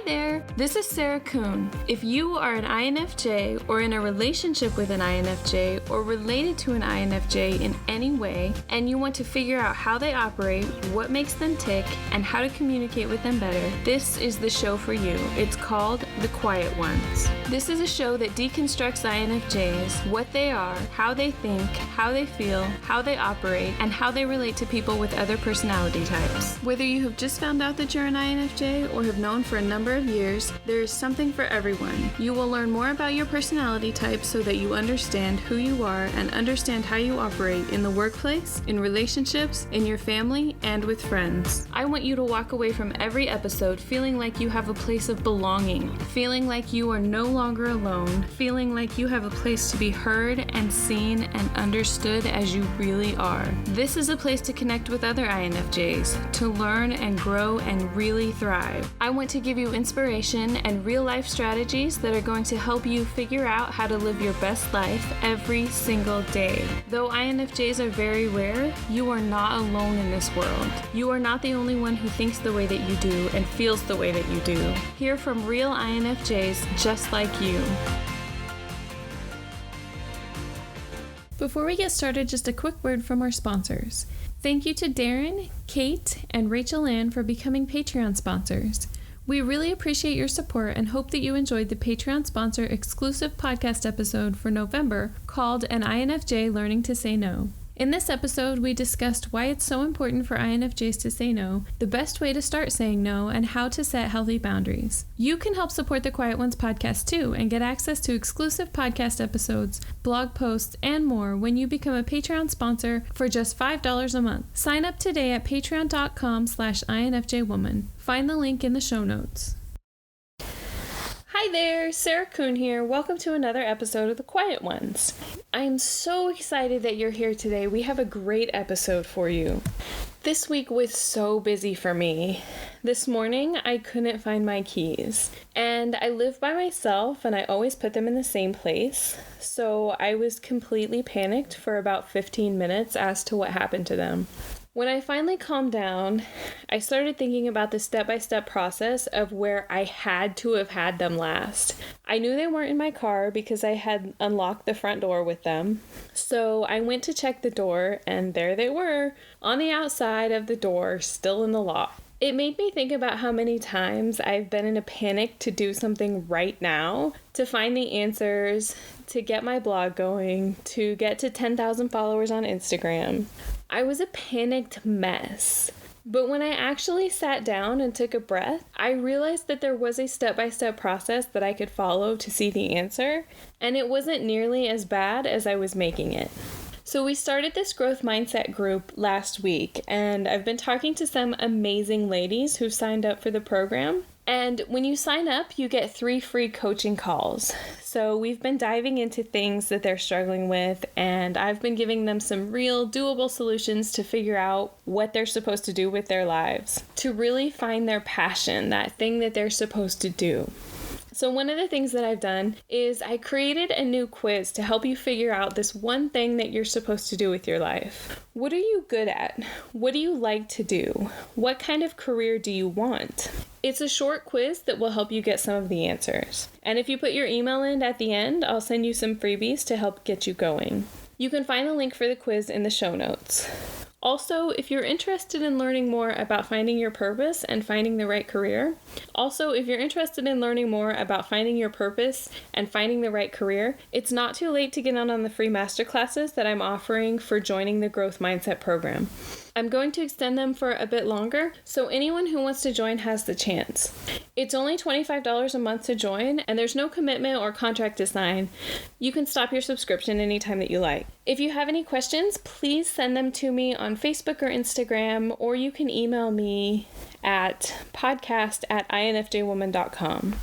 there, this is Sarah Kuhn. If you are an INFJ or in a relationship with an INFJ or related to an INFJ in any way, and you want to figure out how they operate, what makes them tick, and how to communicate with them better, this is the show for you. It's called The Quiet Ones. This is a show that deconstructs INFJs, what they are, how they think, how they feel, how they operate, and how they relate to people with other personality types. Whether you have just found out that you're an INFJ or have known for a number of years, there is something for everyone. You will learn more about your personality type so that you understand who you are and understand how you operate in the workplace, in relationships, in your family, and with friends. I want you to walk away from every episode feeling like you have a place of belonging, feeling like you are no longer alone, feeling like you have a place to be heard and seen and understood as you really are. This is a place to connect with other INFJs, to learn and grow and really thrive. I want to give you inspiration and real-life strategies that are going to help you figure out how to live your best life every single day. Though INFJs are very rare, you are not alone in this world. You are not the only one who thinks the way that you do and feels the way that you do. Hear from real INFJs just like you. Before we get started, just a quick word from our sponsors. Thank you to Darren, Kate, and Rachel Ann for becoming Patreon sponsors. We really appreciate your support and hope that you enjoyed the Patreon sponsor exclusive podcast episode for November called An INFJ Learning to Say No. In this episode, we discussed why it's so important for INFJs to say no, the best way to start saying no, and how to set healthy boundaries. You can help support the Quiet Ones podcast too and get access to exclusive podcast episodes, blog posts, and more when you become a Patreon sponsor for just $5 a month. Sign up today at patreon.com/INFJwoman. Find the link in the show notes. Hi there, Sarah Kuhn here. Welcome to another episode of The Quiet Ones. I am so excited that you're here today. We have a great episode for you. This week was so busy for me. This morning, I couldn't find my keys. And I live by myself, and I always put them in the same place. So I was completely panicked for about 15 minutes as to what happened to them. When I finally calmed down, I started thinking about the step-by-step process of where I had to have had them last. I knew they weren't in my car because I had unlocked the front door with them. So I went to check the door, and there they were, on the outside of the door, still in the lock. It made me think about how many times I've been in a panic to do something right now, to find the answers, to get my blog going, to get to 10,000 followers on Instagram. I was a panicked mess. But when I actually sat down and took a breath, I realized that there was a step-by-step process that I could follow to see the answer, and it wasn't nearly as bad as I was making it. So we started this growth mindset group last week, and I've been talking to some amazing ladies who signed up for the program. And when you sign up, you get 3 free coaching calls. So we've been diving into things that they're struggling with, and I've been giving them some real doable solutions to figure out what they're supposed to do with their lives, to really find their passion, that thing that they're supposed to do. So one of the things that I've done is I created a new quiz to help you figure out this one thing that you're supposed to do with your life. What are you good at? What do you like to do? What kind of career do you want? It's a short quiz that will help you get some of the answers. And if you put your email in at the end, I'll send you some freebies to help get you going. You can find the link for the quiz in the show notes. Also, if you're interested in learning more about finding your purpose and finding the right career, it's not too late to get on the free masterclasses that I'm offering for joining the Growth Mindset program. I'm going to extend them for a bit longer, so anyone who wants to join has the chance. It's only $25 a month to join, and there's no commitment or contract to sign. You can stop your subscription anytime that you like. If you have any questions, please send them to me on Facebook or Instagram, or you can email me at podcast@infjwoman.com.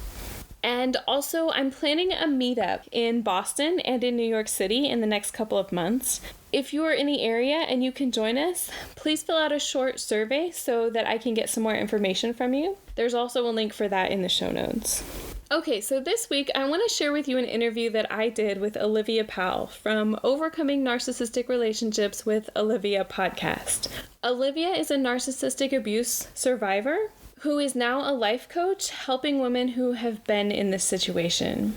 And also, I'm planning a meetup in Boston and in New York City in the next couple of months. If you are in the area and you can join us, please fill out a short survey so that I can get some more information from you. There's also a link for that in the show notes. Okay, so this week I want to share with you an interview that I did with Olivia Powell from Overcoming Narcissistic Relationships with Olivia podcast. Olivia is a narcissistic abuse survivor who is now a life coach helping women who have been in this situation.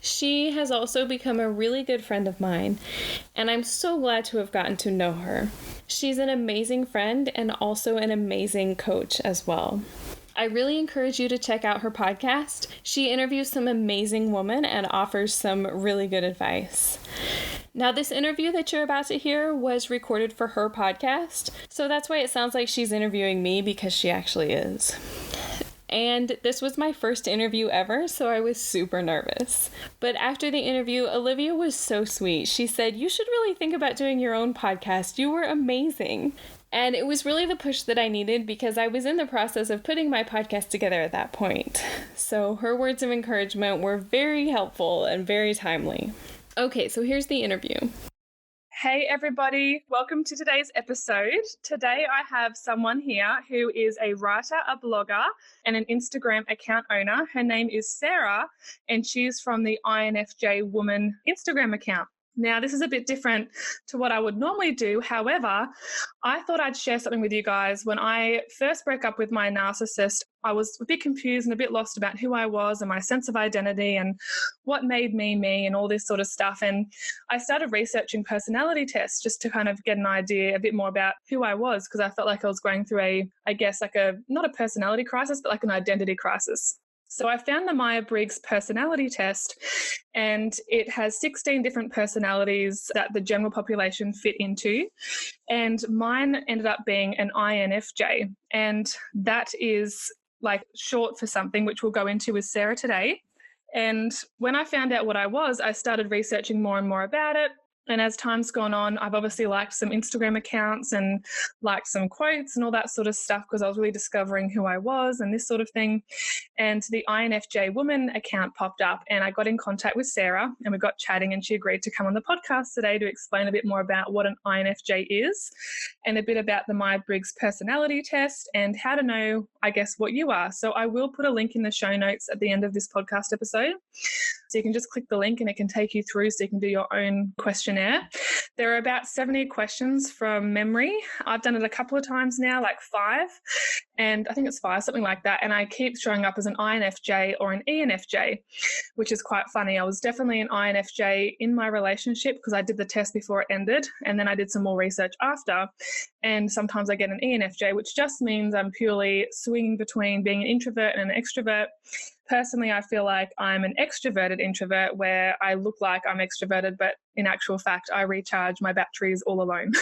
She has also become a really good friend of mine, and I'm so glad to have gotten to know her. She's an amazing friend and also an amazing coach as well. I really encourage you to check out her podcast. She interviews some amazing women and offers some really good advice. Now, this interview that you're about to hear was recorded for her podcast, so that's why it sounds like she's interviewing me, because she actually is. And this was my first interview ever, so I was super nervous. But after the interview, Olivia was so sweet. She said, "You should really think about doing your own podcast. You were amazing." And it was really the push that I needed, because I was in the process of putting my podcast together at that point. So her words of encouragement were very helpful and very timely. Okay, so here's the interview. Hey everybody, welcome to today's episode. Today I have someone here who is a writer, a blogger, and an Instagram account owner. Her name is Sarah, and she's from the INFJ Woman Instagram account. Now, this is a bit different to what I would normally do. However, I thought I'd share something with you guys. When I first broke up with my narcissist, I was a bit confused and a bit lost about who I was and my sense of identity and what made me me and all this sort of stuff. And I started researching personality tests just to kind of get an idea a bit more about who I was, because I felt like I was going through not a personality crisis, but like an identity crisis. So I found the Myers-Briggs personality test, and it has 16 different personalities that the general population fit into. And mine ended up being an INFJ, and that is like short for something which we'll go into with Sarah today. And when I found out what I was, I started researching more and more about it. And as time's gone on, I've obviously liked some Instagram accounts and liked some quotes and all that sort of stuff, because I was really discovering who I was and this sort of thing. And the INFJ Woman account popped up, and I got in contact with Sarah and we got chatting, and she agreed to come on the podcast today to explain a bit more about what an INFJ is and a bit about the Myers-Briggs personality test and how to know, I guess, what you are. So I will put a link in the show notes at the end of this podcast episode. So you can just click the link and it can take you through so you can do your own questionnaire. There are about 70 questions from memory. I've done it a couple of times now, like 5, and I think it's 5, something like that. And I keep showing up as an INFJ or an ENFJ, which is quite funny. I was definitely an INFJ in my relationship because I did the test before it ended, and then I did some more research after. And sometimes I get an ENFJ, which just means I'm purely swinging between being an introvert and an extrovert. Personally, I feel like I'm an extroverted introvert, where I look like I'm extroverted, but in actual fact, I recharge my batteries all alone.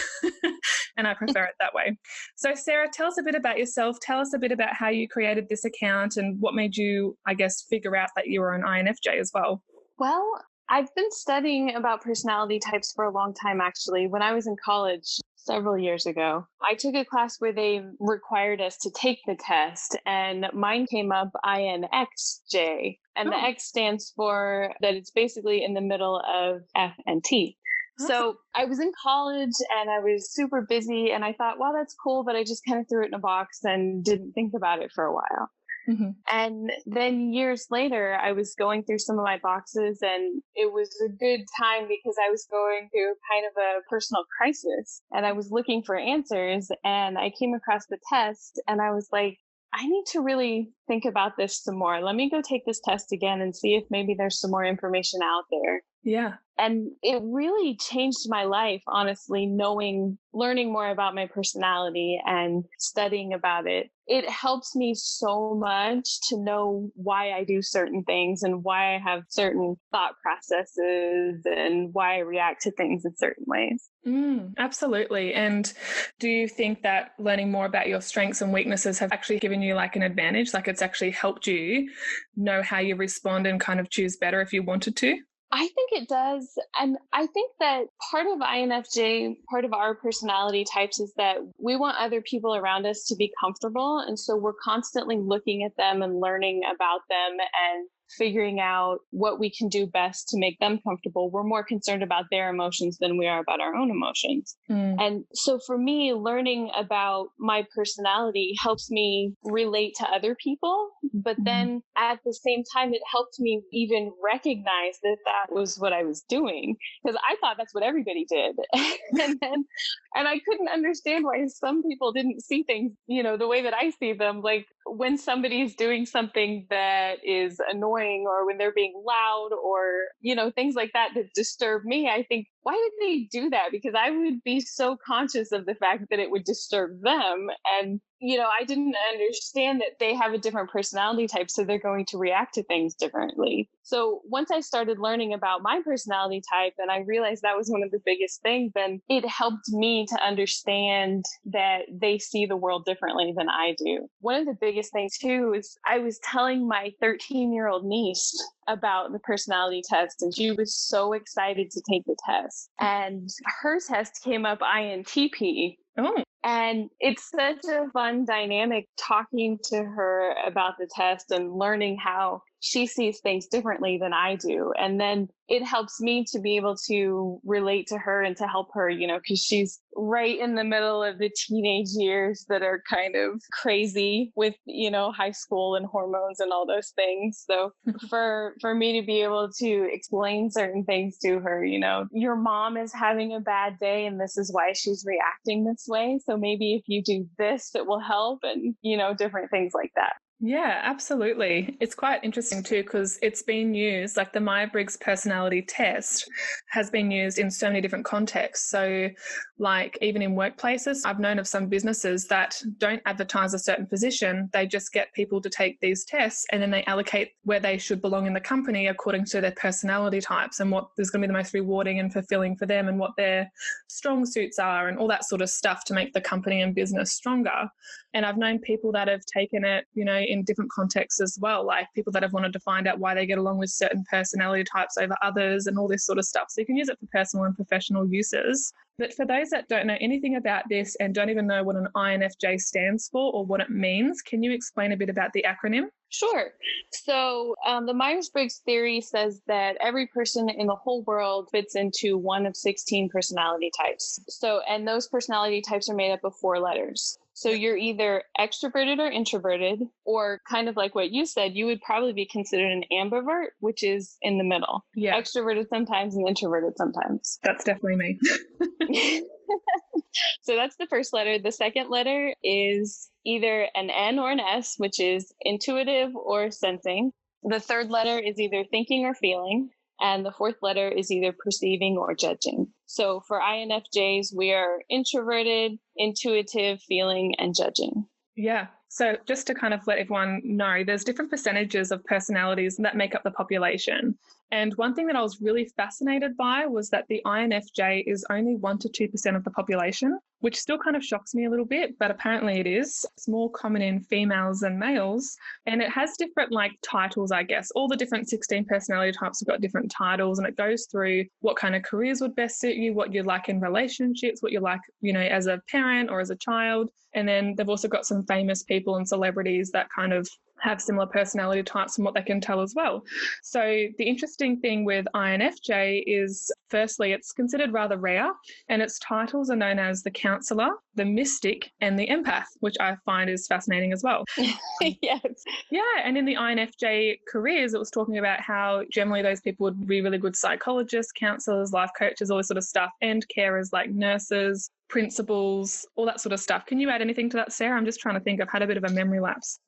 And I prefer it that way. So Sarah, tell us a bit about yourself. Tell us a bit about how you created this account and what made you, I guess, figure out that you were an INFJ as well. Well, I've been studying about personality types for a long time, actually. When I was in college several years ago, I took a class where they required us to take the test, and mine came up INXJ. And the X stands for that it's basically in the middle of F and T. So I was in college and I was super busy, and I thought, wow, that's cool. But I just kind of threw it in a box and didn't think about it for a while. Mm-hmm. And then years later, I was going through some of my boxes, and it was a good time because I was going through kind of a personal crisis, and I was looking for answers, and I came across the test, and I was like, I need to really think about this some more. Let me go take this test again and see if maybe there's some more information out there. Yeah. And it really changed my life, honestly, learning more about my personality and studying about it. It helps me so much to know why I do certain things and why I have certain thought processes and why I react to things in certain ways. Absolutely. And do you think that learning more about your strengths and weaknesses have actually given you like an advantage? Like it's actually helped you know how you respond and kind of choose better if you wanted to? I think it does. And I think that part of INFJ, part of our personality types is that we want other people around us to be comfortable. And so we're constantly looking at them and learning about them and figuring out what we can do best to make them comfortable. We're more concerned about their emotions than we are about our own emotions. And so for me, learning about my personality helps me relate to other people. But then at the same time, it helped me even recognize that that was what I was doing, because I thought that's what everybody did. And I couldn't understand why some people didn't see things, the way that I see them. Like when somebody's doing something that is annoying or when they're being loud or, things like that that disturb me, I think, why would they do that? Because I would be so conscious of the fact that it would disturb them. And, I didn't understand that they have a different personality type, so they're going to react to things differently. So once I started learning about my personality type and I realized that was one of the biggest things, then it helped me to understand that they see the world differently than I do. One of the biggest things too is I was telling my 13-year-old niece about the personality test, and she was so excited to take the test. And her test came up INTP. Oh. And it's such a fun dynamic talking to her about the test and learning how she sees things differently than I do. And then it helps me to be able to relate to her and to help her, because she's right in the middle of the teenage years that are kind of crazy with, high school and hormones and all those things. So for me to be able to explain certain things to her, your mom is having a bad day and this is why she's reacting this way. So maybe if you do this, it will help, and, different things like that. Yeah, absolutely. It's quite interesting too, because it's been used, like the Myers-Briggs personality test has been used in so many different contexts. So like even in workplaces, I've known of some businesses that don't advertise a certain position. They just get people to take these tests and then they allocate where they should belong in the company according to their personality types and what is going to be the most rewarding and fulfilling for them and what their strong suits are and all that sort of stuff to make the company and business stronger. And I've known people that have taken it, in different contexts as well, like people that have wanted to find out why they get along with certain personality types over others and all this sort of stuff. So you can use it for personal and professional uses. But for those that don't know anything about this and don't even know what an INFJ stands for or what it means, can you explain a bit about the acronym? Sure. So the Myers-Briggs theory says that every person in the whole world fits into one of 16 personality types. And those personality types are made up of 4 letters. So you're either extroverted or introverted, or kind of like what you said, you would probably be considered an ambivert, which is in the middle. Yeah. Extroverted sometimes and introverted sometimes. That's definitely me. So that's the first letter. The second letter is either an N or an S, which is intuitive or sensing. The third letter is either thinking or feeling. And the fourth letter is either perceiving or judging. So for INFJs, we are introverted, intuitive, feeling, and judging. Yeah. So just to kind of let everyone know, there's different percentages of personalities that make up the population. And one thing that I was really fascinated by was that the INFJ is only 1% to 2% of the population, which still kind of shocks me a little bit, but apparently it is. It's more common in females than males. And it has different titles, I guess. All the different 16 personality types have got different titles, and it goes through what kind of careers would best suit you, what you like in relationships, what you like, as a parent or as a child. And then they've also got some famous people and celebrities that kind of have similar personality types from what they can tell as well. So the interesting thing with INFJ is, firstly, it's considered rather rare, and its titles are known as the counselor, the mystic, and the empath, which I find is fascinating as well. Yes. Yeah, and in the INFJ careers, it was talking about how generally those people would be really good psychologists, counselors, life coaches, all this sort of stuff, and carers like nurses, principals, all that sort of stuff. Can you add anything to that, Sarah? I'm just trying to think. I've had a bit of a memory lapse.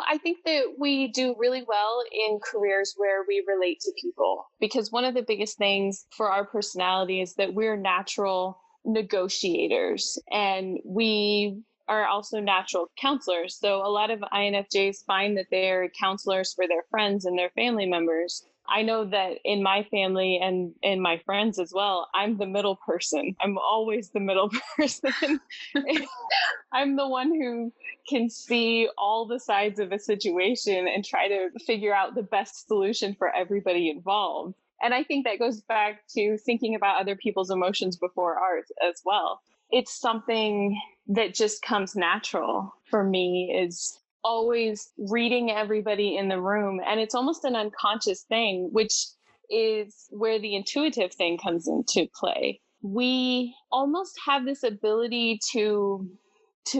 I think that we do really well in careers where we relate to people, because one of the biggest things for our personality is that we're natural negotiators, and we are also natural counselors. So a lot of INFJs find that they're counselors for their friends and their family members. I know that in my family and in my friends as well, I'm the middle person. I'm always the middle person. I'm the one who can see all the sides of a situation and try to figure out the best solution for everybody involved. And I think that goes back to thinking about other people's emotions before ours as well. It's something that just comes natural for me, is always reading everybody in the room. And it's almost an unconscious thing, which is where the intuitive thing comes into play. We almost have this ability to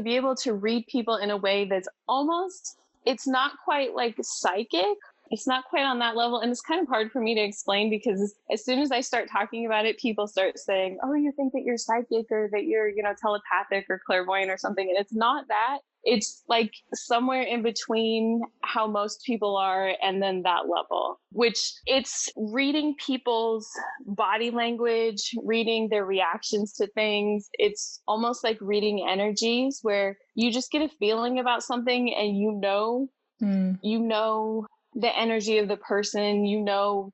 be able to read people in a way that's almost, it's not quite like psychic, it's not quite on that level. And it's kind of hard for me to explain because as soon as I start talking about it, people start saying, oh, you think that you're psychic or that you're, telepathic or clairvoyant or something. And it's not that. It's like somewhere in between how most people are and then that level, which it's reading people's body language, reading their reactions to things. It's almost like reading energies where you just get a feeling about something and you know the energy of the person,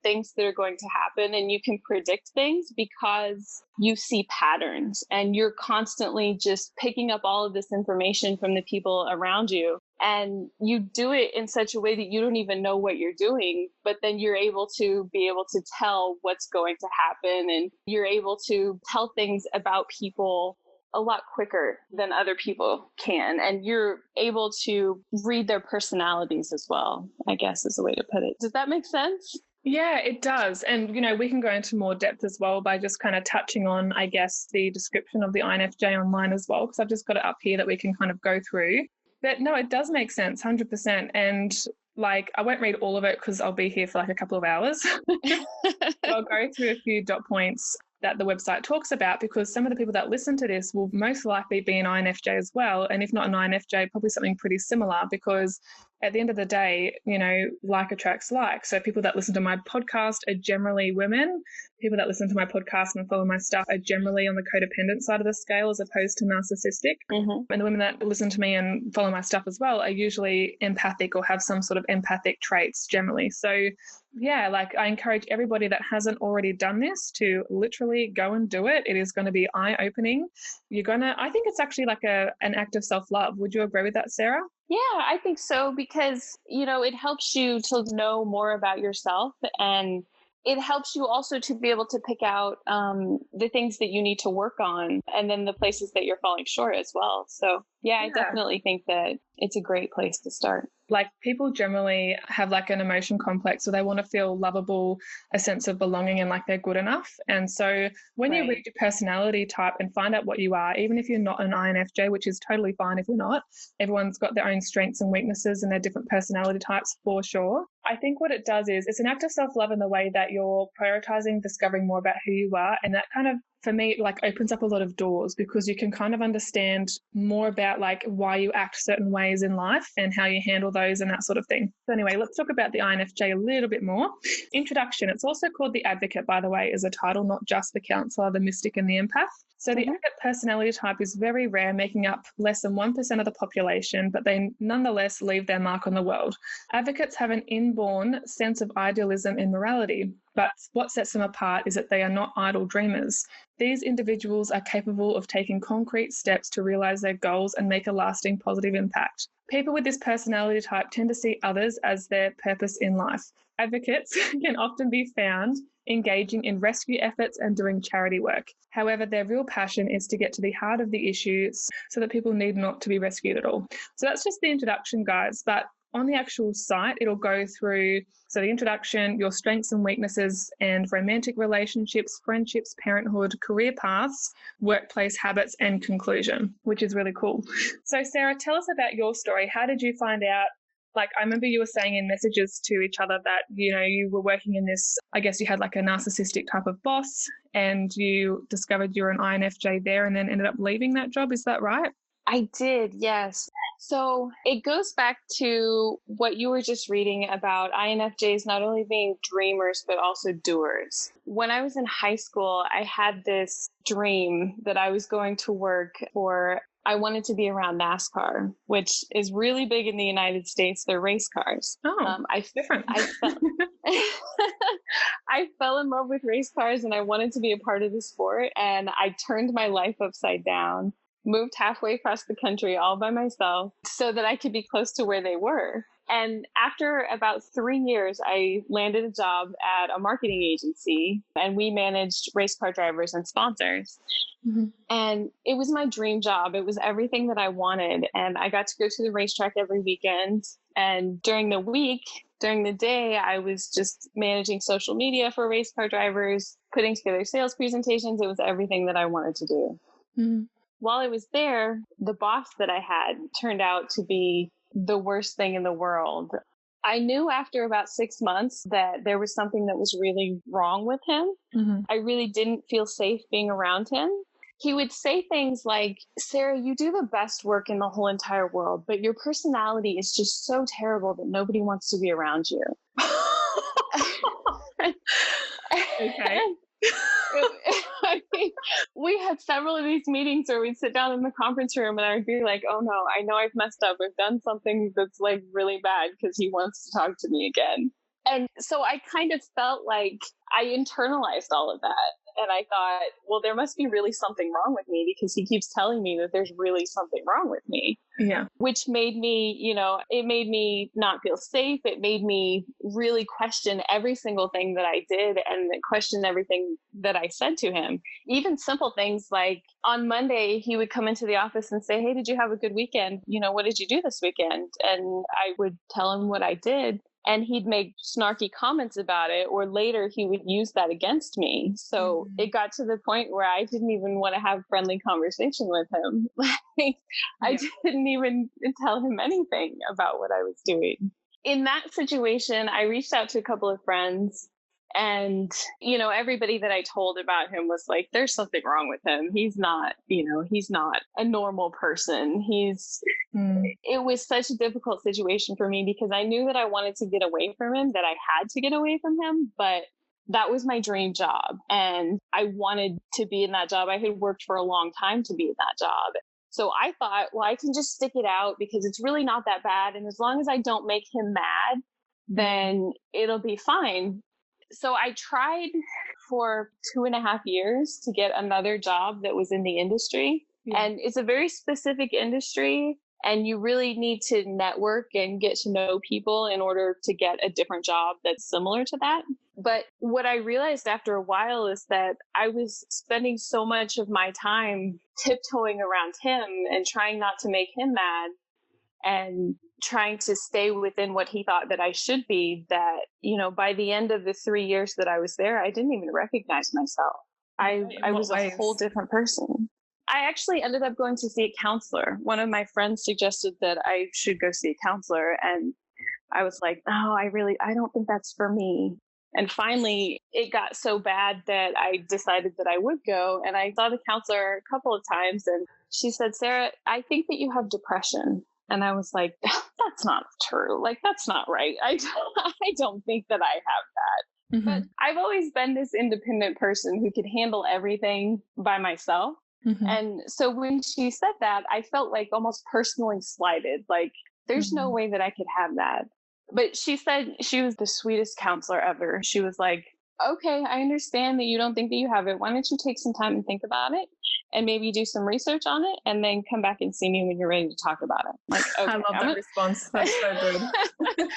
things that are going to happen, and you can predict things because you see patterns and you're constantly just picking up all of this information from the people around you. And you do it in such a way that you don't even know what you're doing, but then you're able to tell what's going to happen, and you're able to tell things about people a lot quicker than other people can. And you're able to read their personalities as well, I guess is a way to put it. Does that make sense? Yeah, it does. And, we can go into more depth as well by just kind of touching on, I guess, the description of the INFJ online as well, because I've just got it up here that we can kind of go through. But no, it does make sense, 100%. And I won't read all of it because I'll be here for a couple of hours. I'll go through a few dot points that the website talks about, because some of the people that listen to this will most likely be an INFJ as well. And if not an INFJ, probably something pretty similar, because at the end of the day, like attracts like. So people that listen to my podcast are generally women. People that listen to my podcast and follow my stuff are generally on the codependent side of the scale as opposed to narcissistic. Mm-hmm. And the women that listen to me and follow my stuff as well are usually empathic or have some sort of empathic traits generally. So yeah, I encourage everybody that hasn't already done this to literally go and do it. It is going to be eye-opening. I think it's actually an act of self-love. Would you agree with that, Sarah? Yeah, I think so, because, it helps you to know more about yourself, and it helps you also to be able to pick out the things that you need to work on, and then the places that you're falling short as well. So yeah, I definitely think that it's a great place to start. People generally have an emotion complex, so they want to feel lovable, a sense of belonging, and they're good enough. And so when you read your personality type and find out what you are, even if you're not an INFJ, which is totally fine if you're not, everyone's got their own strengths and weaknesses and their different personality types for sure. I think what it does is it's an act of self-love in the way that you're prioritizing discovering more about who you are, and that kind of, for me, opens up a lot of doors, because you can kind of understand more about why you act certain ways in life and how you handle those and that sort of thing. So anyway, let's talk about the INFJ a little bit more. Introduction. It's also called the Advocate, by the way, as a title, not just the Counselor, the Mystic and the Empath. So the Advocate personality type is very rare, making up less than 1% of the population, but they nonetheless leave their mark on the world. Advocates have an inborn sense of idealism and morality, but what sets them apart is that they are not idle dreamers. These individuals are capable of taking concrete steps to realize their goals and make a lasting positive impact. People with this personality type tend to see others as their purpose in life. Advocates can often be found engaging in rescue efforts and doing charity work. However, their real passion is to get to the heart of the issues so that people need not to be rescued at all. So that's just the introduction, guys. But on the actual site, it'll go through, so the introduction, your strengths and weaknesses, and romantic relationships, friendships, parenthood, career paths, workplace habits, and conclusion, which is really cool. So Sarah, tell us about your story. How did you find out? I remember you were saying in messages to each other that, you were working in this, I guess you had a narcissistic type of boss, and you discovered you're an INFJ there and then ended up leaving that job. Is that right? I did, yes. So it goes back to what you were just reading about INFJs not only being dreamers, but also doers. When I was in high school, I had this dream that I was going to work for. I wanted to be around NASCAR, which is really big in the United States. They're race cars. Oh, different. I fell in love with race cars, and I wanted to be a part of the sport. And I turned my life upside down, moved halfway across the country all by myself so that I could be close to where they were. And after about 3 years, I landed a job at a marketing agency, and we managed race car drivers and sponsors. Mm-hmm. And it was my dream job. It was everything that I wanted. And I got to go to the racetrack every weekend. And during the week, during the day, I was just managing social media for race car drivers, putting together sales presentations. It was everything that I wanted to do. Mm-hmm. While I was there, the boss that I had turned out to be the worst thing in the world. I knew after about 6 months that there was something that was really wrong with him. Mm-hmm. I really didn't feel safe being around him. He would say things like, Sarah, you do the best work in the whole entire world, but your personality is just so terrible that nobody wants to be around you. Okay. I mean, we had several of these meetings where we'd sit down in the conference room and I'd be like, oh no, I know I've messed up. I've done something that's like really bad because he wants to talk to me again. And so I kind of felt like I internalized all of that. And I thought, well, there must be really something wrong with me because he keeps telling me that there's really something wrong with me. Yeah. Which made me, it made me not feel safe. It made me really question every single thing that I did and question everything that I said to him. Even simple things like on Monday, he would come into the office and say, hey, did you have a good weekend? What did you do this weekend? And I would tell him what I did. And he'd make snarky comments about it, or later he would use that against me. So it got to the point where I didn't even want to have friendly conversation with him. I didn't even tell him anything about what I was doing. In that situation, I reached out to a couple of friends. And, everybody that I told about him was like, there's something wrong with him. He's not a normal person. It was such a difficult situation for me because I knew that I wanted to get away from him, that I had to get away from him, but that was my dream job. And I wanted to be in that job. I had worked for a long time to be in that job. So I thought, well, I can just stick it out because it's really not that bad. And as long as I don't make him mad, then it'll be fine. So I tried for 2.5 years to get another job that was in the industry. Yeah. And it's a very specific industry. And you really need to network and get to know people in order to get a different job that's similar to that. But what I realized after a while is that I was spending so much of my time tiptoeing around him and trying not to make him mad and trying to stay within what he thought that I should be, that, by the end of the 3 years that I was there, I didn't even recognize myself. I was a whole different person. I actually ended up going to see a counselor. One of my friends suggested that I should go see a counselor. And I was like, no, I don't think that's for me. And finally, it got so bad that I decided that I would go. And I saw the counselor a couple of times. And she said, Sarah, I think that you have depression. And I was like, that's not true. Like, that's not right. I don't think that I have that. Mm-hmm. But I've always been this independent person who could handle everything by myself. Mm-hmm. And so when she said that, I felt like almost personally slighted. Like, there's no way that I could have that. But she said she was the sweetest counselor ever. She was like, okay, I understand that you don't think that you have it. Why don't you take some time and think about it and maybe do some research on it and then come back and see me when you're ready to talk about it. Like, okay, I love that response. That's so good.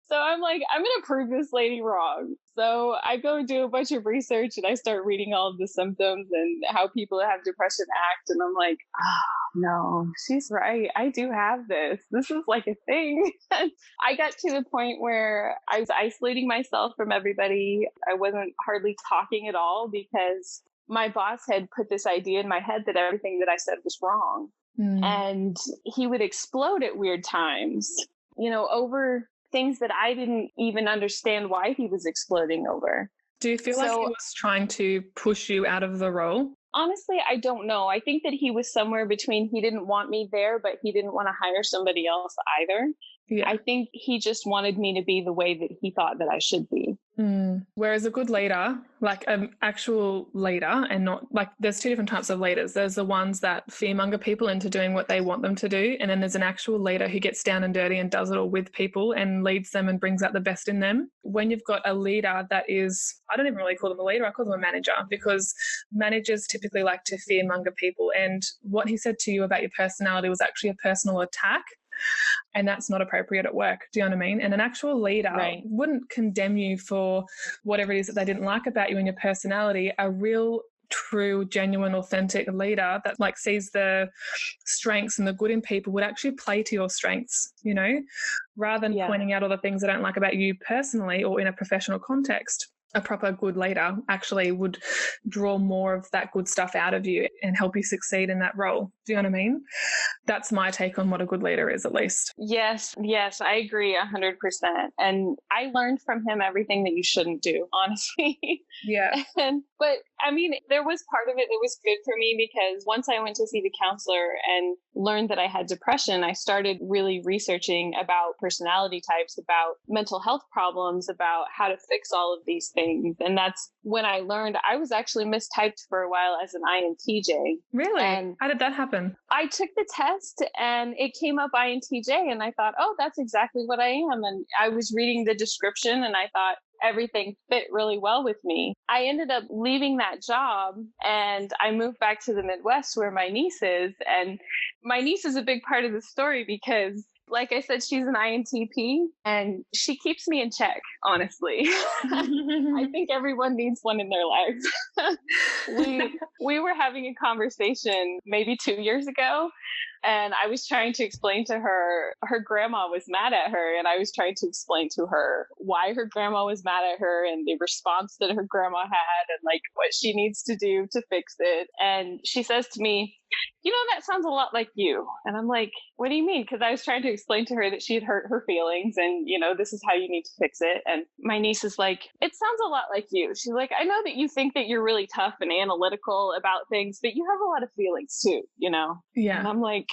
So I'm like, I'm going to prove this lady wrong. So I go do a bunch of research and I start reading all of the symptoms and how people that have depression act. And I'm like, oh, no, she's right. I do have this. This is like a thing. I got to the point where I was isolating myself from everybody. I wasn't hardly talking at all because my boss had put this idea in my head that everything that I said was wrong. And he would explode at weird times, over things that I didn't even understand why he was exploding over. Do you feel like he was trying to push you out of the role? Honestly, I don't know. I think that he was somewhere between he didn't want me there, but he didn't want to hire somebody else either. Yeah. I think he just wanted me to be the way that he thought that I should be. Whereas a good leader, like an actual leader, and not like, there's two different types of leaders. There's the ones that fearmonger people into doing what they want them to do. And then there's an actual leader who gets down and dirty and does it all with people and leads them and brings out the best in them. When you've got a leader that is, I don't even really call them a leader, I call them a manager, because managers typically like to fearmonger people. And what he said to you about your personality was actually a personal attack. And that's not appropriate at work. Do you know what I mean? And an actual leader wouldn't condemn you for whatever it is that they didn't like about you and your personality. A real, true, genuine, authentic leader that like sees the strengths and the good in people would actually play to your strengths, rather than pointing out all the things they don't like about you personally or in a professional context. a proper good leader actually would draw more of that good stuff out of you and help you succeed in that role. Do you know what I mean? That's my take on what a good leader is, at least. Yes, I agree 100%. And I learned from him everything that you shouldn't do, honestly. Yeah. But I mean, there was part of it that was good for me because once I went to see the counselor and learned that I had depression, I started really researching about personality types, about mental health problems, about how to fix all of these things. And that's when I learned I was actually mistyped for a while as an INTJ. Really? And how did that happen? I took the test and it came up INTJ, and I thought, oh, that's exactly what I am. And I was reading the description and I thought everything fit really well with me. I ended up leaving that job and I moved back to the Midwest where my niece is. And my niece is a big part of the story because, like I said, she's an INTP and she keeps me in check, honestly. I think everyone needs one in their lives. We were having a conversation maybe 2 years ago, and I was trying to explain to her grandma was mad at her, and I was trying to explain to her why her grandma was mad at her and the response that her grandma had and like what she needs to do to fix it. And she says to me, you know, that sounds a lot like you. And I'm like, what do you mean? Because I was trying to explain to her that she had hurt her feelings and, you know, this is how you need to fix it. And my niece is like, it sounds a lot like you. She's like, I know that you think that you're really tough and analytical about things, but you have a lot of feelings too, you know? Yeah. And I'm like,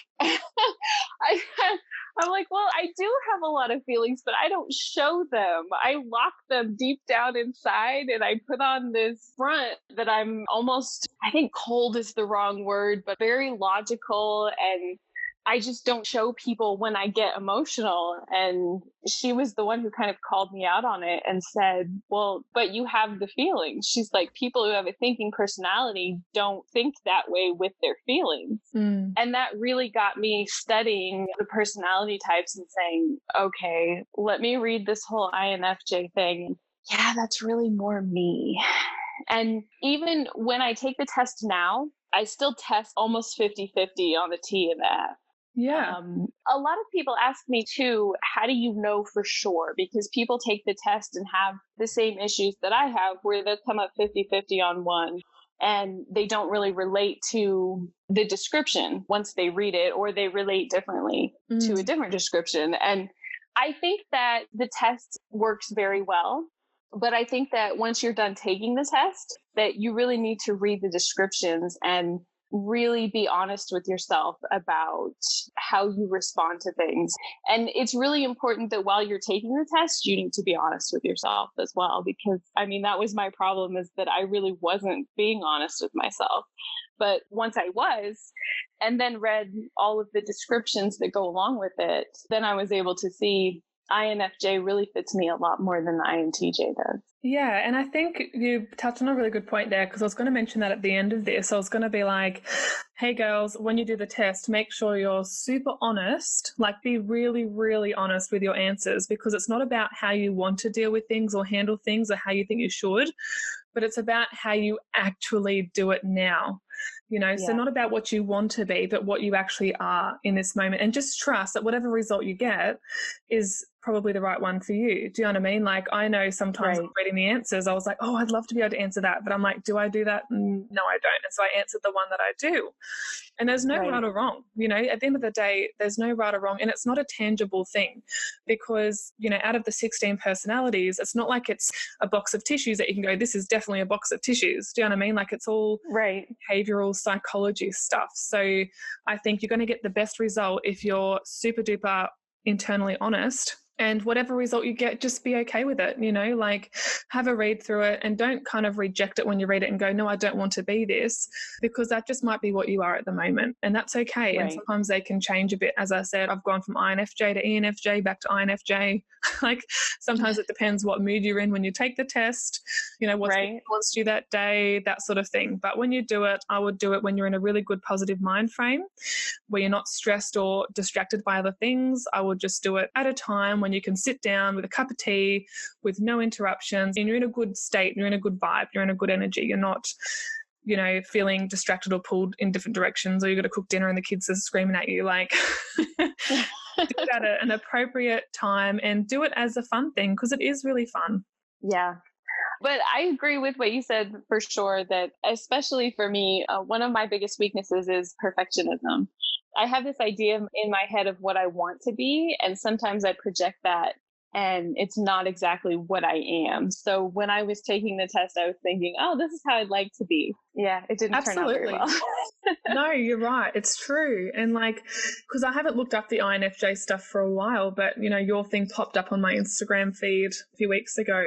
I'm like, well, I do have a lot of feelings, but I don't show them. I lock them deep down inside and I put on this front that I'm almost, I think cold is the wrong word, but very logical. And I just don't show people when I get emotional. And she was the one who kind of called me out on it and said, well, but you have the feelings. She's like, people who have a thinking personality don't think that way with their feelings. And that really got me studying the personality types and saying, okay, let me read this whole INFJ thing. Yeah, that's really more me. And even when I take the test now, I still test almost 50-50 on the T and the F. Yeah. A lot of people ask me too, how do you know for sure? Because people take the test and have the same issues that I have where they'll come up 50-50 on one and they don't really relate to the description once they read it, or they relate differently to a different description. And I think that the test works very well. But I think that once you're done taking the test, that you really need to read the descriptions and really be honest with yourself about how you respond to things. And it's really important that while you're taking the test, you need to be honest with yourself as well. Because I mean, that was my problem, is that I really wasn't being honest with myself. But once I was, and then read all of the descriptions that go along with it, then I was able to see INFJ really fits me a lot more than the INTJ does. Yeah, and I think you touched on a really good point there, because I was going to mention that at the end of this. I was going to be like, hey girls, when you do the test, make sure you're super honest, like be really, really honest with your answers, because it's not about how you want to deal with things or handle things or how you think you should, but it's about how you actually do it now. You know, so not about what you want to be, but what you actually are in this moment. And just trust that whatever result you get is probably the right one for you. Do you know what I mean? Like, I know sometimes I'm reading the answers, I was like, oh, I'd love to be able to answer that. But I'm like, do I do that? No, I don't. And so I answered the one that I do. And there's no right or wrong. You know, at the end of the day, there's no right or wrong. And it's not a tangible thing because, you know, out of the 16 personalities, it's not like it's a box of tissues that you can go, this is definitely a box of tissues. Do you know what I mean? Like, it's all behavioral psychology stuff. So I think you're going to get the best result if you're super duper internally honest. And whatever result you get, just be okay with it, you know, like have a read through it and don't kind of reject it when you read it and go, no, I don't want to be this, because that just might be what you are at the moment. And that's okay. And sometimes they can change a bit. As I said, I've gone from INFJ to ENFJ back to INFJ. Like sometimes it depends what mood you're in when you take the test, you know, what's influenced you that day, that sort of thing. But when you do it, I would do it when you're in a really good positive mind frame where you're not stressed or distracted by other things. I would just do it at a time when you can sit down with a cup of tea with no interruptions and you're in a good state, you're in a good vibe, you're in a good energy. You're not, you know, feeling distracted or pulled in different directions, or you've got to cook dinner and the kids are screaming at you. Like do it at an appropriate time and do it as a fun thing, because it is really fun. Yeah. But I agree with what you said for sure, that especially for me, one of my biggest weaknesses is perfectionism. I have this idea in my head of what I want to be, and sometimes I project that and it's not exactly what I am. So when I was taking the test, I was thinking, oh, this is how I'd like to be. Yeah, it didn't turn out very well. No, you're right. It's true. And like, because I haven't looked up the INFJ stuff for a while, but you know, your thing popped up on my Instagram feed a few weeks ago.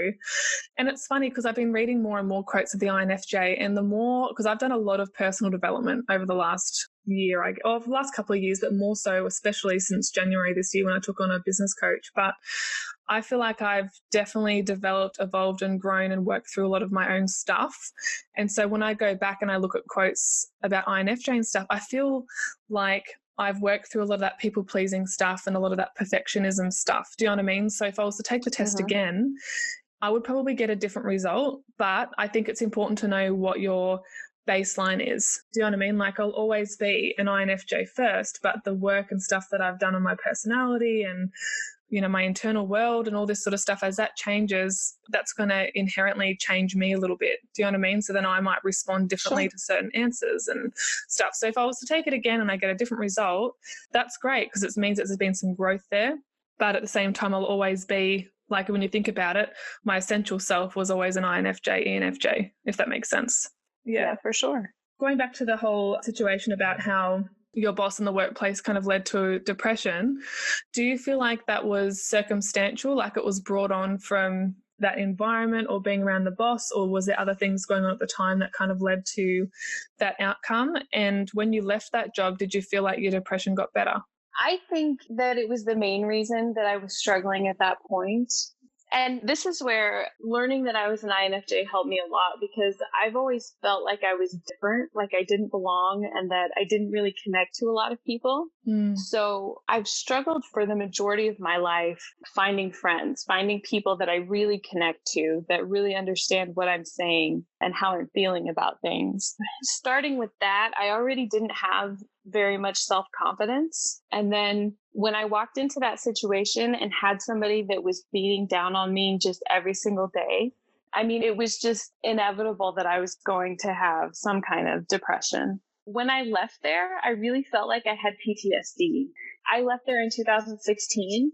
And it's funny because I've been reading more and more quotes of the INFJ, and the more, because I've done a lot of personal development over the last year, or the last couple of years, but more so, especially since January this year when I took on a business coach. But I feel like I've definitely developed, evolved and grown and worked through a lot of my own stuff. And so when I go back and I look at quotes about INFJ and stuff, I feel like I've worked through a lot of that people pleasing stuff and a lot of that perfectionism stuff. Do you know what I mean? So if I was to take the test again, I would probably get a different result, but I think it's important to know what your baseline is. Do you know what I mean? Like, I'll always be an INFJ first, but the work and stuff that I've done on my personality and, you know, my internal world and all this sort of stuff, as that changes, that's going to inherently change me a little bit. Do you know what I mean? So then I might respond differently to certain answers and stuff. So if I was to take it again and I get a different result, that's great because it means that there's been some growth there. But at the same time, I'll always be, like, when you think about it, my essential self was always an INFJ, ENFJ, if that makes sense. Yeah, for sure. Going back to the whole situation about how your boss in the workplace kind of led to depression, do you feel like that was circumstantial, like it was brought on from that environment or being around the boss, or was there other things going on at the time that kind of led to that outcome? And when you left that job, did you feel like your depression got better? I think that it was the main reason that I was struggling at that point. And this is where learning that I was an INFJ helped me a lot, because I've always felt like I was different, like I didn't belong, and that I didn't really connect to a lot of people. So I've struggled for the majority of my life finding friends, finding people that I really connect to, that really understand what I'm saying and how I'm feeling about things. Starting with that, I already didn't have very much self-confidence. And then when I walked into that situation and had somebody that was beating down on me just every single day, I mean, it was just inevitable that I was going to have some kind of depression. When I left there, I really felt like I had PTSD. I left there in 2016.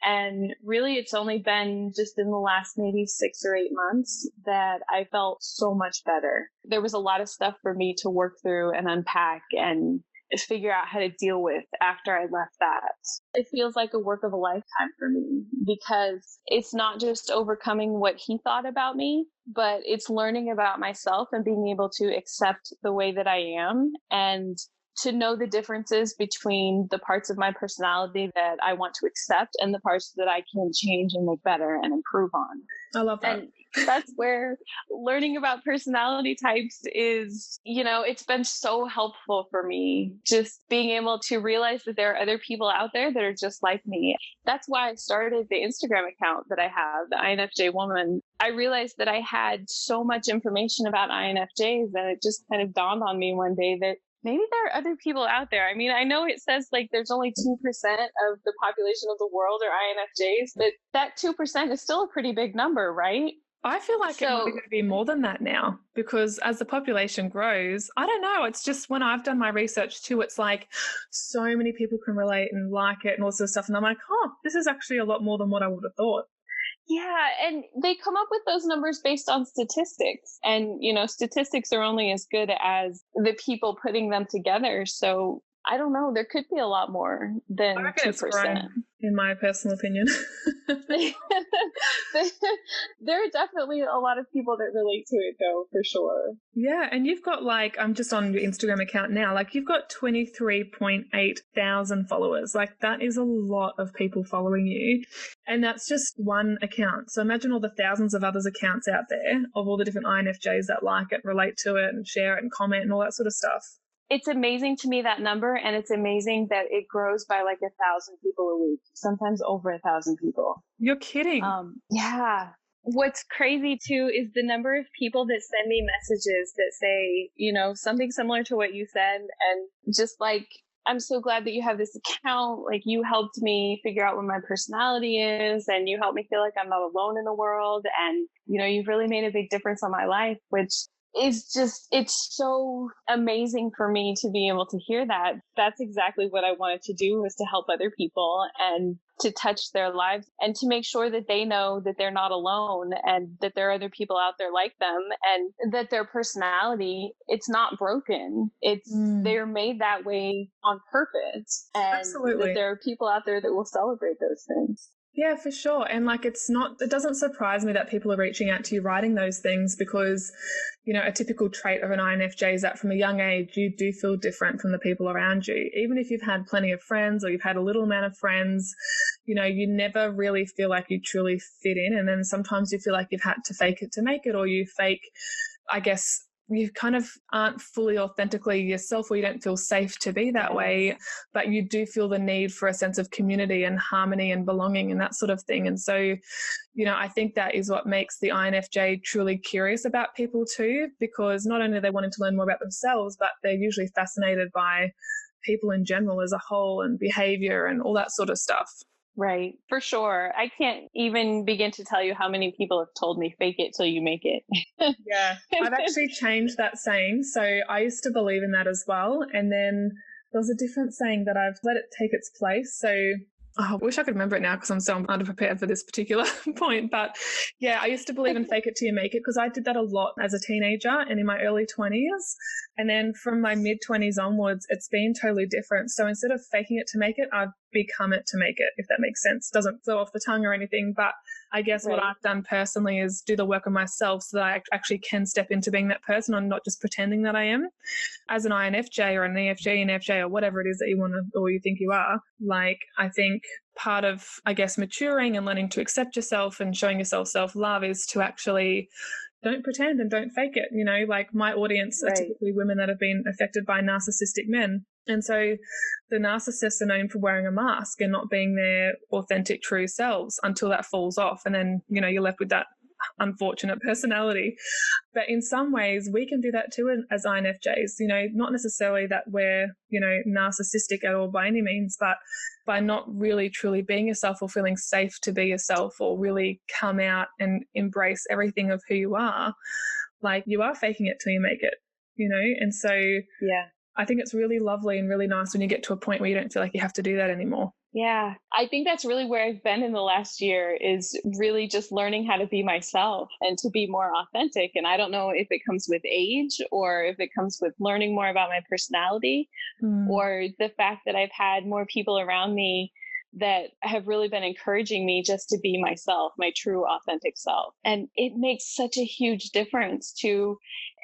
And really, it's only been just in the last maybe 6 or 8 months that I felt so much better. There was a lot of stuff for me to work through and unpack and figure out how to deal with after I left that. It feels like a work of a lifetime for me, because it's not just overcoming what he thought about me, but it's learning about myself and being able to accept the way that I am, and to know the differences between the parts of my personality that I want to accept and the parts that I can change and make better and improve on. I love that. And that's where learning about personality types is, you know, it's been so helpful for me, just being able to realize that there are other people out there that are just like me. That's why I started the Instagram account that I have, the INFJ Woman. I realized that I had so much information about INFJs, and it just kind of dawned on me one day that maybe there are other people out there. I mean, I know it says like there's only 2% of the population of the world are INFJs, but that 2% is still a pretty big number, right? I feel like it might be going to be more than that now, because as the population grows, I don't know, it's just when I've done my research too, it's like so many people can relate and like it and all sorts of stuff. And I'm like, oh, this is actually a lot more than what I would have thought. Yeah, and they come up with those numbers based on statistics. And, you know, statistics are only as good as the people putting them together. So I don't know, there could be a lot more than 2%. In my personal opinion. There are definitely a lot of people that relate to it, though, for sure. Yeah, and you've got like, I'm just on your Instagram account now, like you've got 23.8 thousand followers. Like that is a lot of people following you. And that's just one account. So imagine all the thousands of others accounts out there of all the different INFJs that like it, relate to it and share it and comment and all that sort of stuff. It's amazing to me, that number, and it's amazing that it grows by like 1,000 people a week, sometimes over 1,000 people. You're kidding. Yeah. What's crazy too is the number of people that send me messages that say, you know, something similar to what you said, and just like I'm so glad that you have this account. Like, you helped me figure out what my personality is, and you helped me feel like I'm not alone in the world. And, you've really made a big difference on my life, which is just, it's so amazing for me to be able to hear that. That's exactly what I wanted to do, was to help other people and to touch their lives and to make sure that they know that they're not alone and that there are other people out there like them, and that their personality, it's not broken. It's they're made that way on purpose, and Absolutely. that there are people out there that will celebrate those things. Yeah, for sure. And like, it doesn't surprise me that people are reaching out to you writing those things, because, a typical trait of an INFJ is that from a young age, you do feel different from the people around you. Even if you've had plenty of friends or you've had a little amount of friends, you never really feel like you truly fit in. And then sometimes you feel like you've had to fake it to make it, or you fake, I guess, you kind of aren't fully authentically yourself, or you don't feel safe to be that way, but you do feel the need for a sense of community and harmony and belonging and that sort of thing. And so, I think that is what makes the INFJ truly curious about people too, because not only are they wanting to learn more about themselves, but they're usually fascinated by people in general as a whole, and behavior and all that sort of stuff. Right, for sure. I can't even begin to tell you how many people have told me, fake it till you make it. Yeah, I've actually changed that saying. So I used to believe in that as well. And then there was a different saying that I've let it take its place. So I wish I could remember it now, because I'm so underprepared for this particular point. But yeah, I used to believe in fake it till you make it, because I did that a lot as a teenager and in my early 20s. And then from my mid-20s onwards, it's been totally different. So instead of faking it to make it, I've become it to make it, if that makes sense. It doesn't flow off the tongue or anything, but I guess what I've done personally is do the work on myself so that I actually can step into being that person and not just pretending that I am. As an INFJ or an ENFJ or whatever it is that you want to, or you think you are, like, I think part of, I guess, maturing and learning to accept yourself and showing yourself self-love is to actually don't pretend and don't fake it. Like, my audience are typically women that have been affected by narcissistic men. And so the narcissists are known for wearing a mask and not being their authentic, true selves until that falls off. And then, you're left with that unfortunate personality. But in some ways, we can do that too as INFJs, not necessarily that we're, narcissistic at all by any means, but by not really truly being yourself or feeling safe to be yourself or really come out and embrace everything of who you are, like, you are faking it till you make it, And so I think it's really lovely and really nice when you get to a point where you don't feel like you have to do that anymore. Yeah, I think that's really where I've been in the last year, is really just learning how to be myself and to be more authentic. And I don't know if it comes with age or if it comes with learning more about my personality, or the fact that I've had more people around me that have really been encouraging me just to be myself, my true authentic self. And it makes such a huge difference to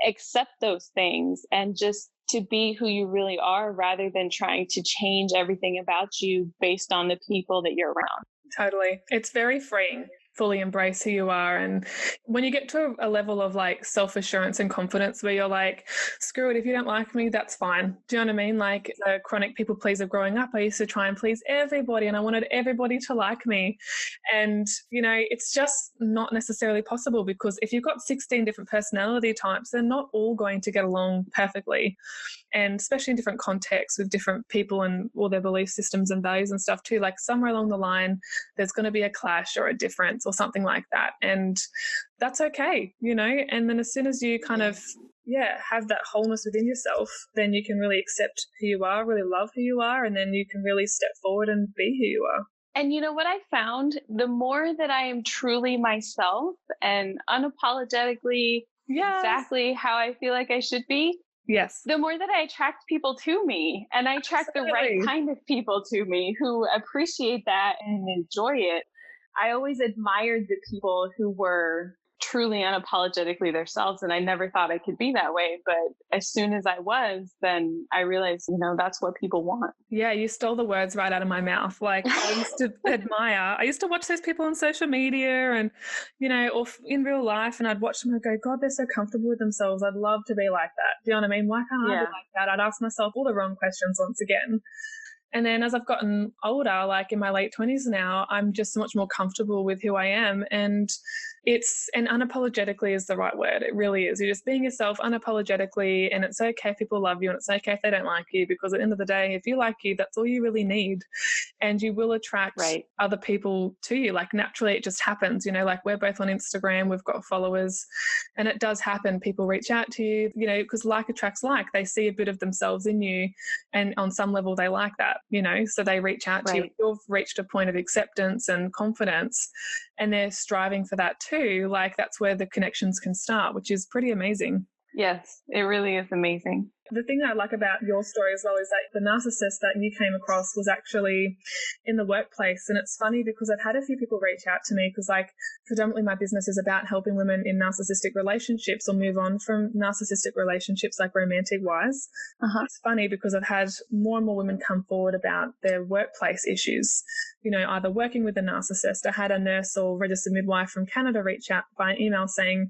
accept those things and just to be who you really are, rather than trying to change everything about you based on the people that you're around. Totally. It's very freeing. Fully embrace who you are. And when you get to a level of like self-assurance and confidence where you're like, screw it, if you don't like me, that's fine. Do you know what I mean? Like, a chronic people pleaser growing up, I used to try and please everybody and I wanted everybody to like me. And, it's just not necessarily possible, because if you've got 16 different personality types, they're not all going to get along perfectly. And especially in different contexts with different people and all their belief systems and values and stuff too, like somewhere along the line, there's going to be a clash or a difference or something like that. And that's okay, and then as soon as you kind of, have that wholeness within yourself, then you can really accept who you are, really love who you are, and then you can really step forward and be who you are. And what I found, the more that I am truly myself and unapologetically exactly how I feel like I should be, the more that I attract people to me, and I attract the right kind of people to me who appreciate that and enjoy it. I always admired the people who were truly unapologetically themselves, and I never thought I could be that way. But as soon as I was, then I realized, that's what people want. Yeah, you stole the words right out of my mouth. Like, I used to admire, I used to watch those people on social media and, or in real life, and I'd watch them and go, God, they're so comfortable with themselves. I'd love to be like that. Do you know what I mean? Why can't I be like that? I'd ask myself all the wrong questions once again. And then as I've gotten older, like in my late 20s now, I'm just so much more comfortable with who I am. And unapologetically is the right word. It really is. You're just being yourself unapologetically, and it's okay if people love you, and it's okay if they don't like you, because at the end of the day, if you like you, that's all you really need. And you will attract other people to you. Like naturally, it just happens, like we're both on Instagram, we've got followers, and it does happen. People reach out to you, because like attracts like. They see a bit of themselves in you, and on some level they like that, so they reach out to you. You've reached a point of acceptance and confidence, and they're striving for that too. Like that's where the connections can start, which is pretty amazing. Yes, it really is amazing. The thing I like about your story as well is that the narcissist that you came across was actually in the workplace. And it's funny because I've had a few people reach out to me because predominantly my business is about helping women in narcissistic relationships or move on from narcissistic relationships, like romantic wise. It's funny because I've had more and more women come forward about their workplace issues, either working with a narcissist. I had a nurse or registered midwife from Canada reach out by email saying,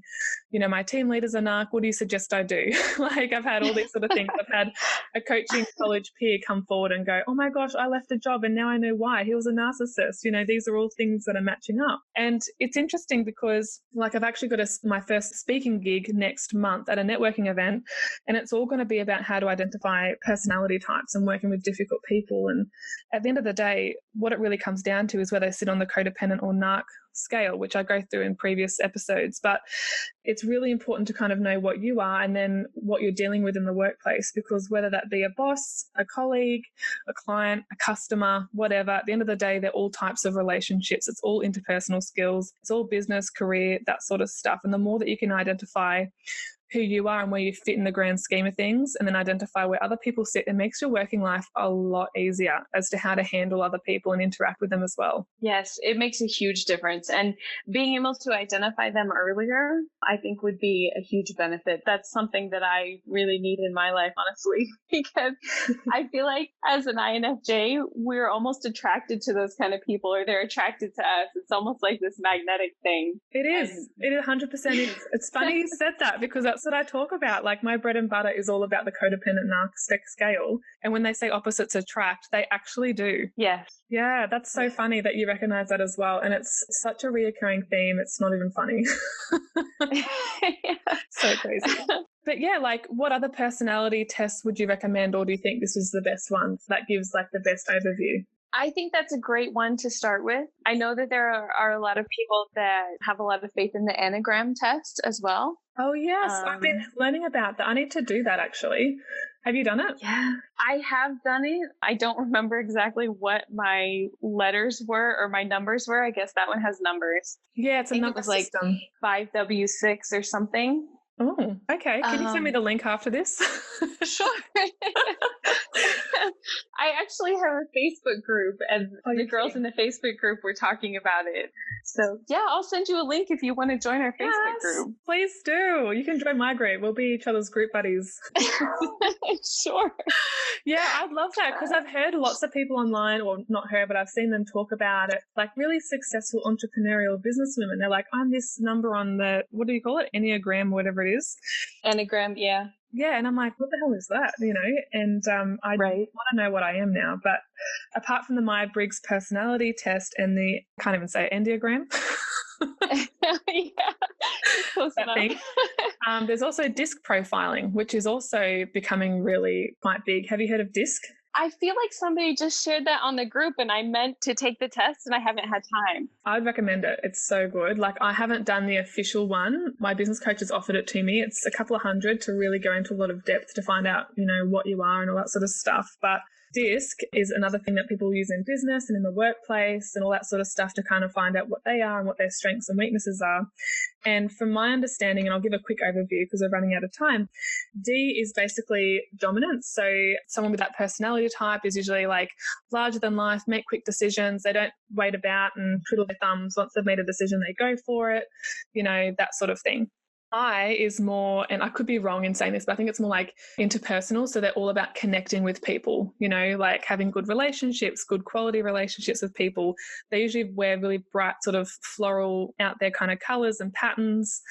my team leader's a narc. What do you suggest I do? I've had all these sort of things. I've had a coaching college peer come forward and go, oh my gosh, I left a job and now I know why. He was a narcissist. These are all things that are matching up. And it's interesting because I've actually got my first speaking gig next month at a networking event, and it's all going to be about how to identify personality types and working with difficult people. And at the end of the day, what it really comes down to is whether they sit on the codependent or narc scale, which I go through in previous episodes. But it's really important to kind of know what you are and then what you're dealing with in the workplace, because whether that be a boss, a colleague, a client, a customer, whatever, at the end of the day, they're all types of relationships. It's all interpersonal skills. It's all business, career, that sort of stuff. And the more that you can identify who you are and where you fit in the grand scheme of things, and then identify where other people sit, it makes your working life a lot easier as to how to handle other people and interact with them as well. Yes, it makes a huge difference. And being able to identify them earlier, I think would be a huge benefit. That's something that I really need in my life, honestly, because I feel like as an INFJ, we're almost attracted to those kind of people, or they're attracted to us. It's almost like this magnetic thing. It is. It 100% is. It's funny you said that, because that's what I talk about. Like my bread and butter is all about the codependent narcissistic scale. And when they say opposites attract, they actually do. Yes. Yeah, that's so funny that you recognize that as well. And it's such a reoccurring theme. It's not even funny. So crazy. But yeah, what other personality tests would you recommend, or do you think this is the best one that gives the best overview? I think that's a great one to start with. I know that there are a lot of people that have a lot of faith in the Enneagram test as well. Oh, yes. I've been learning about that. I need to do that, actually. Have you done it? Yeah, I have done it. I don't remember exactly what my letters were or my numbers were. I guess that one has numbers. Yeah, it's a number system. 5W6 or something. Oh, okay. Can you send me the link after this? Sure. I actually have a Facebook group, and the girls in the Facebook group were talking about it. So yeah, I'll send you a link if you want to join our Facebook group. Please do. You can join my group. We'll be each other's group buddies. Sure. Yeah, I'd love that, because I've heard lots of people online, or not heard, but I've seen them talk about it, really successful entrepreneurial businesswomen. They're like, I'm this number on the, what do you call it? Enneagram, whatever it is. Enneagram, yeah. Yeah, and I'm like, what the hell is that? And I want to know what I am now. But apart from the Myers-Briggs personality test and the, I can't even say Enneagram. Yeah, close enough. Thing. There's also disc profiling, which is also becoming really quite big. Have you heard of disc? I feel like somebody just shared that on the group, and I meant to take the test and I haven't had time. I'd recommend it. It's so good. I haven't done the official one. My business coach has offered it to me. It's a couple of $100 to really go into a lot of depth to find out, what you are and all that sort of stuff. But DISC is another thing that people use in business and in the workplace and all that sort of stuff to kind of find out what they are and what their strengths and weaknesses are. And from my understanding, and I'll give a quick overview because we're running out of time, D is basically dominance. So someone with that personality type is usually larger than life, make quick decisions. They don't wait about and twiddle their thumbs. Once they've made a decision, they go for it, that sort of thing. I is more, and I could be wrong in saying this, but I think it's more interpersonal. So they're all about connecting with people, having good relationships, good quality relationships with people. They usually wear really bright sort of floral out there kind of colors and patterns.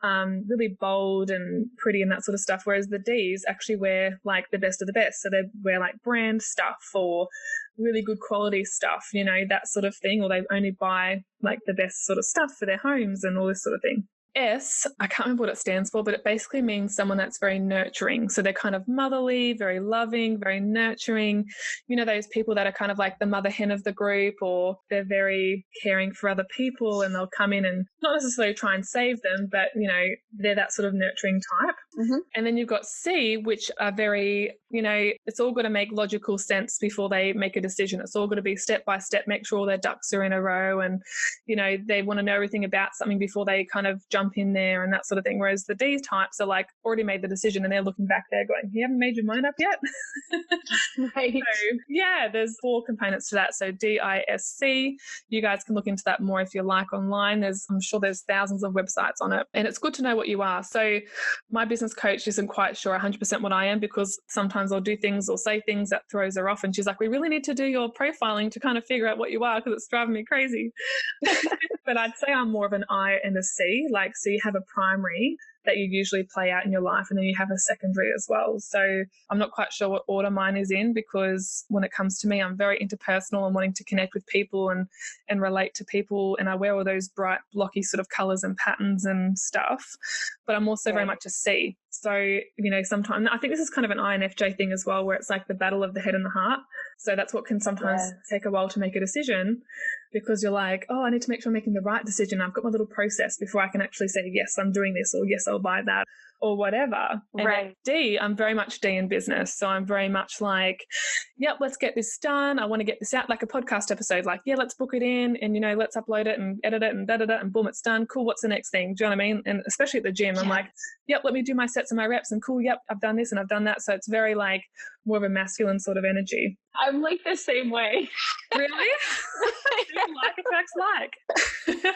really bold and pretty and that sort of stuff, whereas the Ds actually wear like the best of the best. So they wear like brand stuff or really good quality stuff, you know, that sort of thing, or they only buy like the best sort of stuff for their homes and all this sort of thing. S, I can't remember what it stands for, but it basically means someone that's very nurturing. So they're kind of motherly, very loving, very nurturing. You know, those people that are kind of like the mother hen of the group, or they're very caring for other people and they'll come in and not necessarily try and save them, but, you know, they're that sort of nurturing type. Mm-hmm. And then you've got C, which are very, you know, it's all got to make logical sense before they make a decision. It's all got to be step by step, make sure all their ducks are in a row. And, you know, they want to know everything about something before they kind of jump in there and that sort of thing. Whereas the D types are like already made the decision and they're looking back there going, you haven't made your mind up yet? Right. So, yeah, there's 4 components to that. So DISC, you guys can look into that more if you like online. I'm sure there's thousands of websites on it, and it's good to know what you are. So my business coach isn't quite sure 100% what I am, because sometimes I'll do things or say things that throws her off, and she's like, we really need to do your profiling to kind of figure out what you are, because it's driving me crazy. But I'd say I'm more of an I and a C. Like, so you have a primary that you usually play out in your life, and then you have a secondary as well. So I'm not quite sure what order mine is in, because when it comes to me, I'm very interpersonal and wanting to connect with people and relate to people, and I wear all those bright blocky sort of colours and patterns and stuff. But I'm also very much a C. So, you know, sometimes I think this is kind of an INFJ thing as well, where it's like the battle of the head and the heart. So that's what can sometimes take a while to make a decision, because you're like, oh, I need to make sure I'm making the right decision. I've got my little process before I can actually say, yes, I'm doing this, or yes, I'll buy that, or whatever. And at D, I'm very much D in business. So I'm very much like, yep, let's get this done. I want to get this out, like a podcast episode, like, yeah, let's book it in and, you know, let's upload it and edit it and da-da-da, and boom, it's done. Cool, what's the next thing? Do you know what I mean? And especially at the gym, I'm like, yep, let me do my sets and my reps, and cool, yep, I've done this and I've done that. So it's very like more of a masculine sort of energy. I'm like the same way. Really? Like attracts like.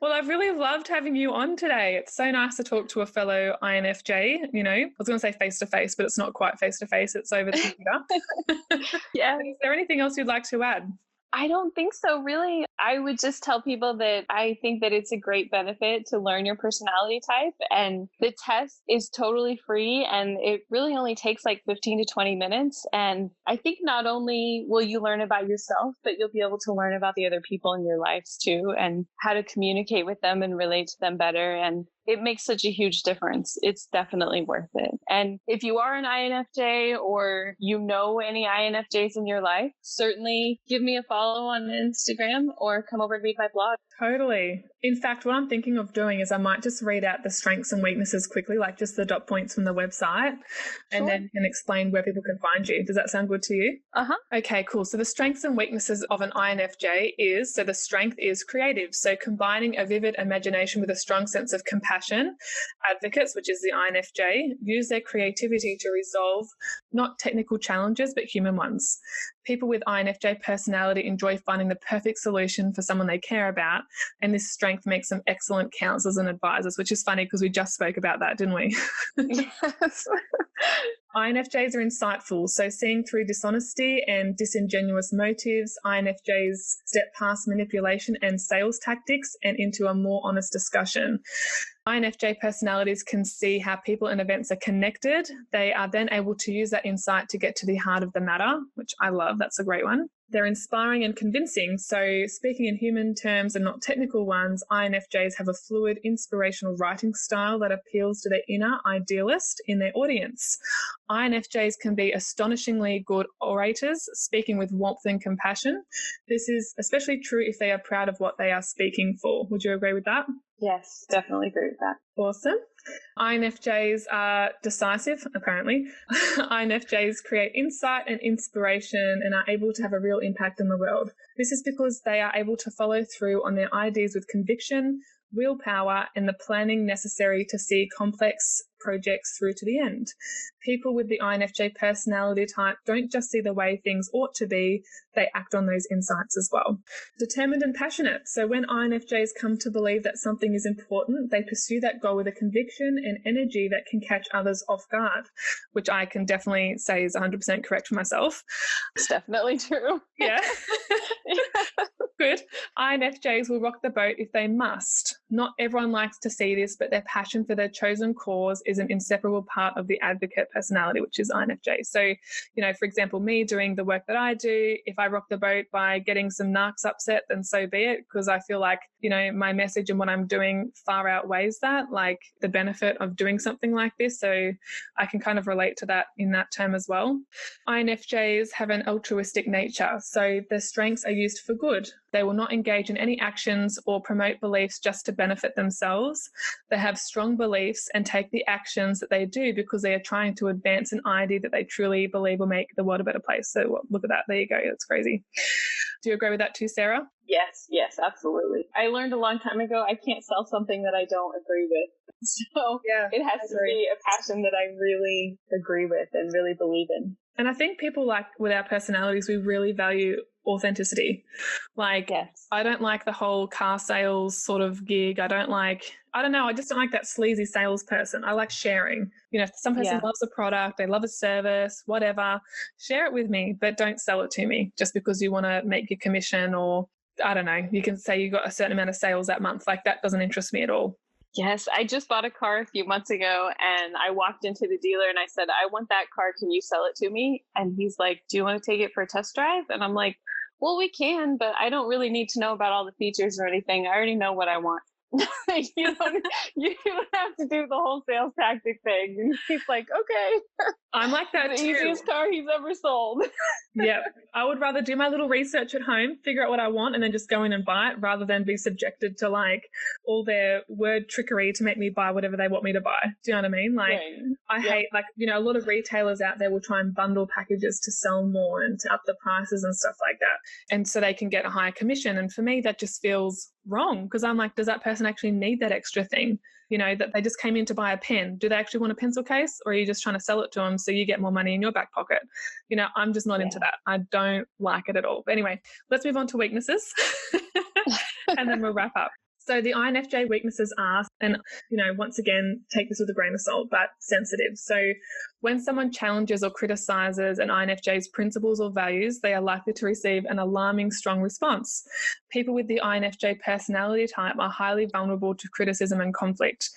Well, I've really loved having you on today. It's so nice to talk to a fellow INFJ. You know, I was going to say face to face, but it's not quite face to face. It's over the computer. Yeah. Is there anything else you'd like to add? I don't think so, really. I would just tell people that I think that it's a great benefit to learn your personality type. And the test is totally free, and it really only takes like 15 to 20 minutes. And I think not only will you learn about yourself, but you'll be able to learn about the other people in your lives too, and how to communicate with them and relate to them better. And it makes such a huge difference. It's definitely worth it. And if you are an INFJ, or you know any INFJs in your life, certainly give me a follow on Instagram or come over and read my blog. Totally. In fact, what I'm thinking of doing is I might just read out the strengths and weaknesses quickly, like just the dot points from the website, and then can explain where people can find you. Does that sound good to you? Uh-huh. Okay, cool. So the strengths and weaknesses of an INFJ is, so the strength is creative. So combining a vivid imagination with a strong sense of compassion. Advocates, which is the INFJ, use their creativity to resolve not technical challenges, but human ones. People with INFJ personality enjoy finding the perfect solution for someone they care about, and this strength makes them excellent counselors and advisors, which is funny because we just spoke about that, didn't we? Yes. INFJs are insightful, so seeing through dishonesty and disingenuous motives, INFJs step past manipulation and sales tactics and into a more honest discussion. INFJ personalities can see how people and events are connected. They are then able to use that insight to get to the heart of the matter, which I love. That's a great one. They're inspiring and convincing. So speaking in human terms and not technical ones, INFJs have a fluid, inspirational writing style that appeals to their inner idealist in their audience. INFJs can be astonishingly good orators, speaking with warmth and compassion. This is especially true if they are proud of what they are speaking for. Would you agree with that? Yes, definitely agree with that. Awesome. INFJs are decisive, apparently. INFJs create insight and inspiration and are able to have a real impact on the world. This is because they are able to follow through on their ideas with conviction, willpower, and the planning necessary to see complex projects through to the end. People with the INFJ personality type don't just see the way things ought to be, they act on those insights as well. Determined and passionate. So when INFJs come to believe that something is important, they pursue that goal with a conviction and energy that can catch others off guard, which I can definitely say is 100% correct for myself. It's definitely true. Yeah. Good. INFJs will rock the boat if they must, Not everyone likes to see this, but their passion for their chosen cause is an inseparable part of the advocate personality, which is INFJ. So, for example, me doing the work that I do, if I rock the boat by getting some narcs upset, then so be it, because I feel like, my message and what I'm doing far outweighs that, like the benefit of doing something like this. So I can kind of relate to that in that term as well. INFJs have an altruistic nature, so their strengths are used for good. They will not engage in any actions or promote beliefs just to benefit themselves. They have strong beliefs and take the actions that they do because they are trying to advance an idea that they truly believe will make the world a better place. So look at that. There you go. That's crazy. Do you agree with that too, Sarah? Yes, absolutely. I learned a long time ago, I can't sell something that I don't agree with. So yeah, it has to be a passion that I really agree with and really believe in. And I think people, like with our personalities, we really value authenticity. Like, yes. I don't like the whole car sales sort of gig. I just don't like that sleazy salesperson. I like sharing. If some person loves a product, they love a service, whatever, share it with me, but don't sell it to me just because you want to make your commission, or I don't know, you can say you got a certain amount of sales that month. Like, that doesn't interest me at all. Yes, I just bought a car a few months ago and I walked into the dealer and I said, I want that car. Can you sell it to me? And he's like, do you want to take it for a test drive? And I'm like, well, we can, but I don't really need to know about all the features or anything. I already know what I want. you don't have to do the whole sales tactic thing. And he's like, okay. I'm like that the too. easiest car he's ever sold. Yeah. I would rather do my little research at home, figure out what I want, and then just go in and buy it, rather than be subjected to like all their word trickery to make me buy whatever they want me to buy. Do you know what I mean? Like, right. I hate, like, a lot of retailers out there will try and bundle packages to sell more and to up the prices and stuff like that. And so they can get a higher commission. And for me, that just feels wrong, because I'm like, does that person actually need that extra thing? That they just came in to buy a pen. Do they actually want a pencil case, or are you just trying to sell it to them so you get more money in your back pocket? I'm just not into that. I don't like it at all. But anyway, let's move on to weaknesses and then we'll wrap up. So the INFJ weaknesses are, and, once again, take this with a grain of salt, but sensitive. So when someone challenges or criticizes an INFJ's principles or values, they are likely to receive an alarming strong response. People with the INFJ personality type are highly vulnerable to criticism and conflict.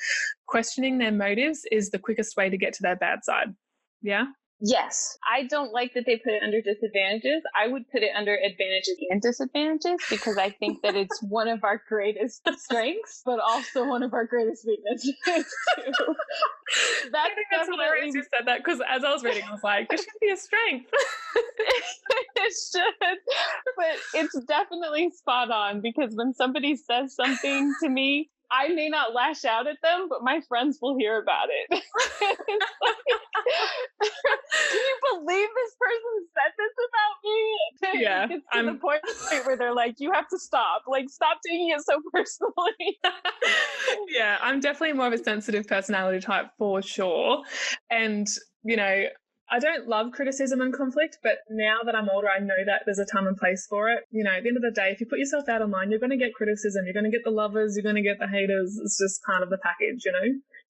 Questioning their motives is the quickest way to get to their bad side. Yeah? Yes. I don't like that they put it under disadvantages. I would put it under advantages and disadvantages, because I think that it's one of our greatest strengths, but also one of our greatest weaknesses too. I think that's hilarious you said that, because as I was reading, I was like, this should be a strength. It should. But it's definitely spot on, because when somebody says something to me, I may not lash out at them, but my friends will hear about it. It's like, can you believe this person said this about me? Yeah. It's to the point where they're like, you have to stop. Like, stop taking it so personally. Yeah, I'm definitely more of a sensitive personality type for sure. And, I don't love criticism and conflict, but now that I'm older, I know that there's a time and place for it. At the end of the day, if you put yourself out online, you're going to get criticism, you're going to get the lovers, you're going to get the haters. It's just part of the package,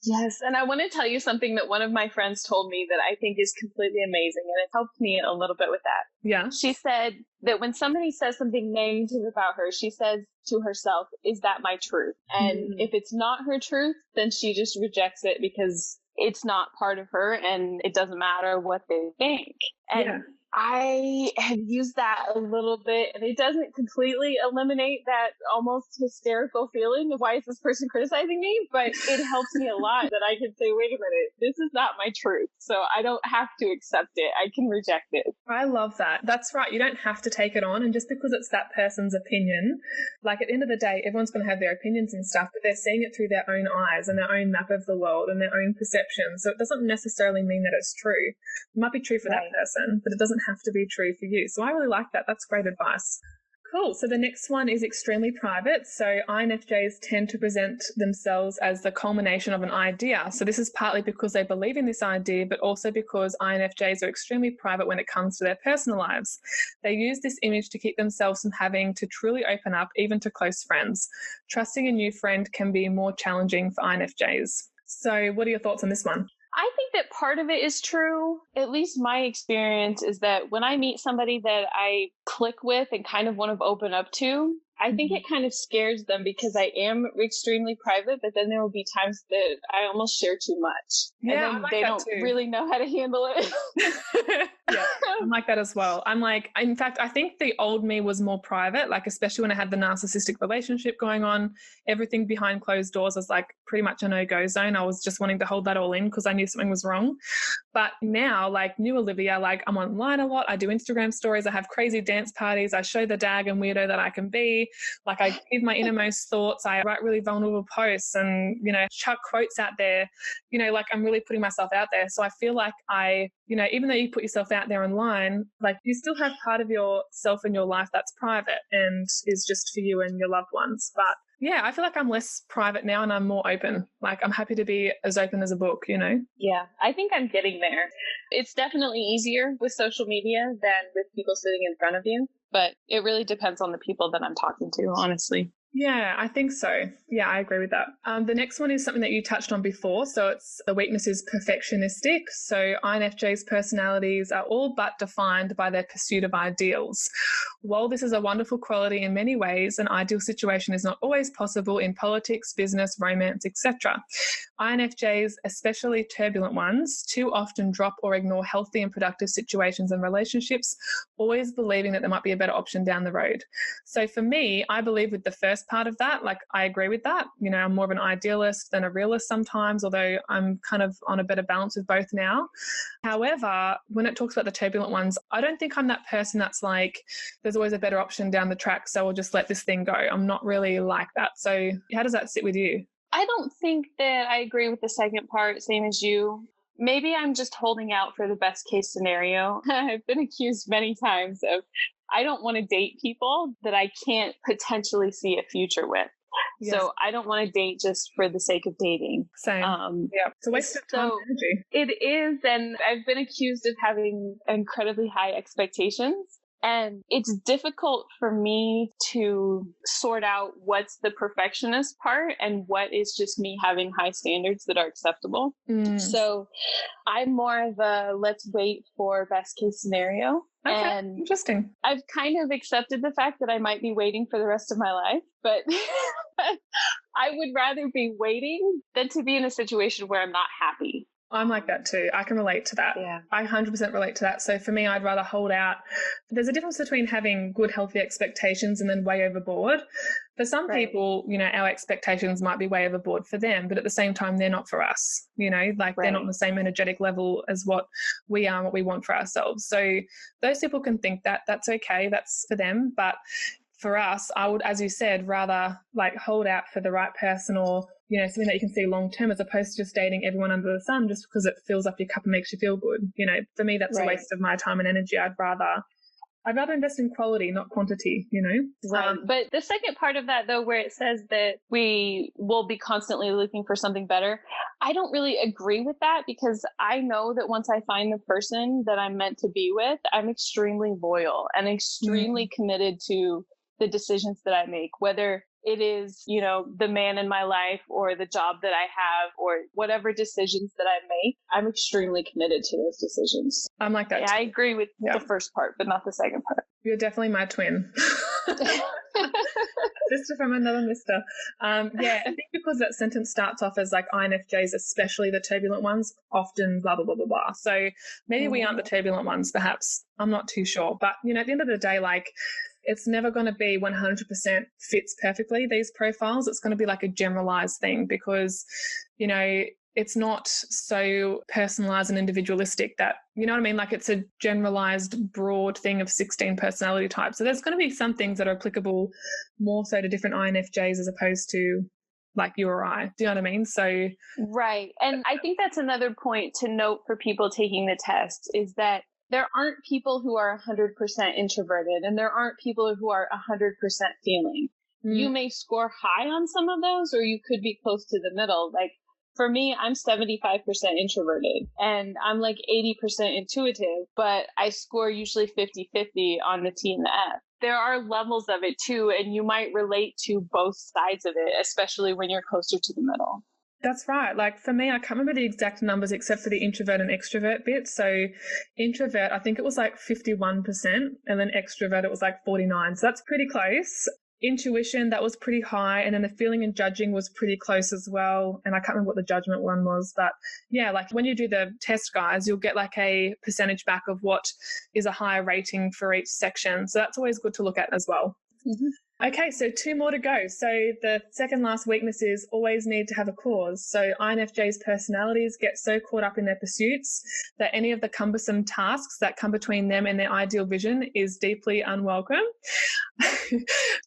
Yes. And I want to tell you something that one of my friends told me that I think is completely amazing, and it helped me a little bit with that. Yeah. She said that when somebody says something negative about her, she says to herself, is that my truth? And if it's not her truth, then she just rejects it, because it's not part of her and it doesn't matter what they think. And I have used that a little bit, and it doesn't completely eliminate that almost hysterical feeling of, why is this person criticizing me? But it helps me a lot that I can say, wait a minute, this is not my truth. So I don't have to accept it. I can reject it. I love that. That's right. You don't have to take it on. And just because it's that person's opinion, like at the end of the day, everyone's going to have their opinions and stuff, but they're seeing it through their own eyes and their own map of the world and their own perception. So it doesn't necessarily mean that it's true. It might be true for that person, but it doesn't have to be true for you. So I really like that. That's great advice. Cool. So the next one is extremely private. So INFJs tend to present themselves as the culmination of an idea. So this is partly because they believe in this idea, but also because INFJs are extremely private when it comes to their personal lives. They use this image to keep themselves from having to truly open up, even to close friends. Trusting a new friend can be more challenging for INFJs. So what are your thoughts on this one? I think that part of it is true. At least my experience is that when I meet somebody that I click with and kind of want to open up to, I think it kind of scares them because I am extremely private, but then there will be times that I almost share too much. Yeah, and then I'm like they that don't too. really know how to handle it. Yeah, I'm like that as well. I'm like, in fact, I think the old me was more private, like especially when I had the narcissistic relationship going on, everything behind closed doors was like pretty much a no-go zone. I was just wanting to hold that all in because I knew something was wrong. But now, like new Olivia, like I'm online a lot. I do Instagram stories. I have crazy dance parties. I show the dag and weirdo that I can be. Like I give my innermost thoughts. I write really vulnerable posts and, chuck quotes out there, like I'm really putting myself out there. So I feel like even though you put yourself out there online, like you still have part of yourself in your life that's private and is just for you and your loved ones. But yeah, I feel like I'm less private now and I'm more open. Like I'm happy to be as open as a book, Yeah, I think I'm getting there. It's definitely easier with social media than with people sitting in front of you, but it really depends on the people that I'm talking to, honestly. Yeah, I think so. Yeah, I agree with that. The next one is something that you touched on before. So the weakness is perfectionistic. So INFJ's personalities are all but defined by their pursuit of ideals. While this is a wonderful quality in many ways, an ideal situation is not always possible in politics, business, romance, etc. INFJs, especially turbulent ones, too often drop or ignore healthy and productive situations and relationships, always believing that there might be a better option down the road. So for me, I believe with the first part of that, like I agree with that. I'm more of an idealist than a realist sometimes, although I'm kind of on a better balance with both now. However, when it talks about the turbulent ones, I don't think I'm that person that's like, there's always a better option down the track, so we'll just let this thing go. I'm not really like that. So how does that sit with you? I don't think that I agree with the second part, same as you. Maybe I'm just holding out for the best case scenario. I've been accused many times of I don't want to date people that I can't potentially see a future with. Yes. So I don't want to date just for the sake of dating. Same. Yeah. It's a waste of time and energy. It is. And I've been accused of having incredibly high expectations. And it's difficult for me to sort out what's the perfectionist part and what is just me having high standards that are acceptable. So I'm more of a let's wait for best case scenario. Okay, and interesting. I've kind of accepted the fact that I might be waiting for the rest of my life, but I would rather be waiting than to be in a situation where I'm not happy. I'm like that too. I can relate to that. Yeah. I 100% relate to that. So for me, I'd rather hold out. There's a difference between having good, healthy expectations and then way overboard. For some people, our expectations might be way overboard for them, but at the same time, they're not for us. They're not on the same energetic level as what we are and what we want for ourselves. So those people can think that. That's okay. That's for them. But for us, I would, as you said, rather like hold out for the right person or something that you can see long term as opposed to just dating everyone under the sun just because it fills up your cup and makes you feel good. For me, that's a waste of my time and energy. I'd rather invest in quality, not quantity, Right. But the second part of that, though, where it says that we will be constantly looking for something better, I don't really agree with that because I know that once I find the person that I'm meant to be with, I'm extremely loyal and extremely committed to the decisions that I make, whether it is, the man in my life or the job that I have or whatever decisions that I make, I'm extremely committed to those decisions. I'm like that. Yeah, I agree with the first part, but not the second part. You're definitely my twin. Sister from another mister. I think because that sentence starts off as like INFJs, especially the turbulent ones, often blah, blah, blah, blah, blah. So maybe we aren't the turbulent ones, perhaps. I'm not too sure. But, at the end of the day, like, it's never going to be 100% fits perfectly, these profiles. It's going to be like a generalized thing because, it's not so personalized and individualistic that, you know what I mean? Like it's a generalized broad thing of 16 personality types. So there's going to be some things that are applicable more so to different INFJs as opposed to like you or I. Do you know what I mean? So right. And I think that's another point to note for people taking the test is that there aren't people who are 100% introverted and there aren't people who are 100% feeling. You may score high on some of those or you could be close to the middle. Like for me, I'm 75% introverted and I'm like 80% intuitive, but I score usually 50-50 on the T and the F. There are levels of it too, and you might relate to both sides of it, especially when you're closer to the middle. That's right. Like for me, I can't remember the exact numbers except for the introvert and extrovert bit. So introvert, I think it was like 51%, and then extrovert, it was like 49%. So that's pretty close. Intuition, that was pretty high. And then the feeling and judging was pretty close as well. And I can't remember what the judgment one was. But yeah, like when you do the test, guys, you'll get like a percentage back of what is a higher rating for each section. So that's always good to look at as well. Mm-hmm. Okay, so 2 more to go. So the second last weakness is always need to have a cause. So INFJ's personalities get so caught up in their pursuits that any of the cumbersome tasks that come between them and their ideal vision is deeply unwelcome.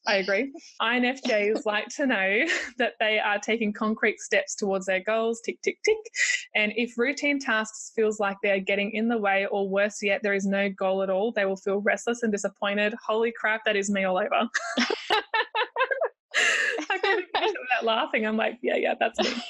I agree. INFJs like to know that they are taking concrete steps towards their goals, tick, tick, tick. And if routine tasks feels like they're getting in the way, or worse yet, there is no goal at all, they will feel restless and disappointed. Holy crap, that is me all over. I can't finish without laughing. I'm like, yeah, that's me.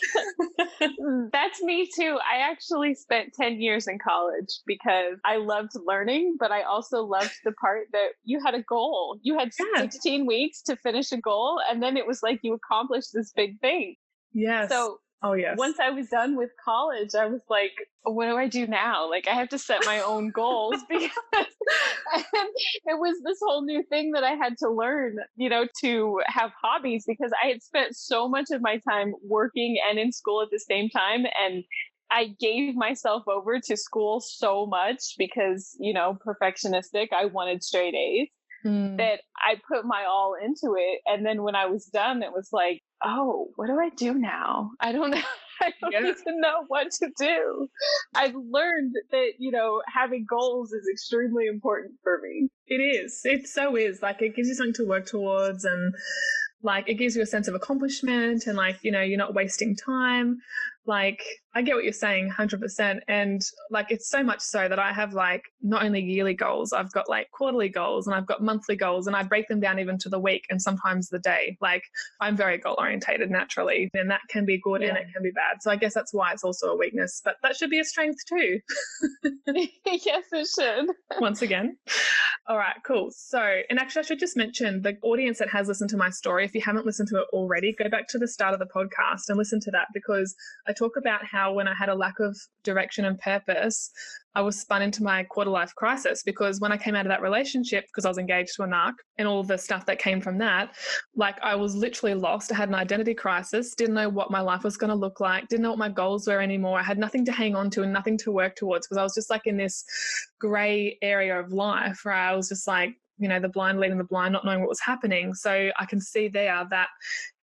That's me too. I actually spent 10 years in college because I loved learning, but I also loved the part that you had a goal. You had 16 weeks to finish a goal, and then it was like you accomplished this big thing. Yes. So once I was done with college, I was like, what do I do now? Like, I have to set my own goals because it was this whole new thing that I had to learn, to have hobbies, because I had spent so much of my time working and in school at the same time. And I gave myself over to school so much because, perfectionistic, I wanted straight A's. That I put my all into it. And then when I was done, it was like, oh, what do I do now? I don't know. I don't even know what to do. I've learned that, having goals is extremely important for me. It is. It so is. Like, it gives you something to work towards, and like, it gives you a sense of accomplishment, and like, you're not wasting time. Like, I get what you're saying 100%. And like, it's so much so that I have like not only yearly goals, I've got like quarterly goals, and I've got monthly goals, and I break them down even to the week and sometimes the day. Like, I'm very goal orientated naturally, and that can be good and it can be bad. So I guess that's why it's also a weakness, but that should be a strength too. Yes, it should. Once again. All right, cool. So, and actually I should just mention the audience that has listened to my story, if you haven't listened to it already, go back to the start of the podcast and listen to that, because I talk about how when I had a lack of direction and purpose, I was spun into my quarter life crisis, because when I came out of that relationship, because I was engaged to a narc and all the stuff that came from that, like, I was literally lost. I had an identity crisis, didn't know what my life was going to look like, didn't know what my goals were anymore. I had nothing to hang on to and nothing to work towards, because I was just like in this grey area of life where I was just like, the blind leading the blind, not knowing what was happening. So I can see there that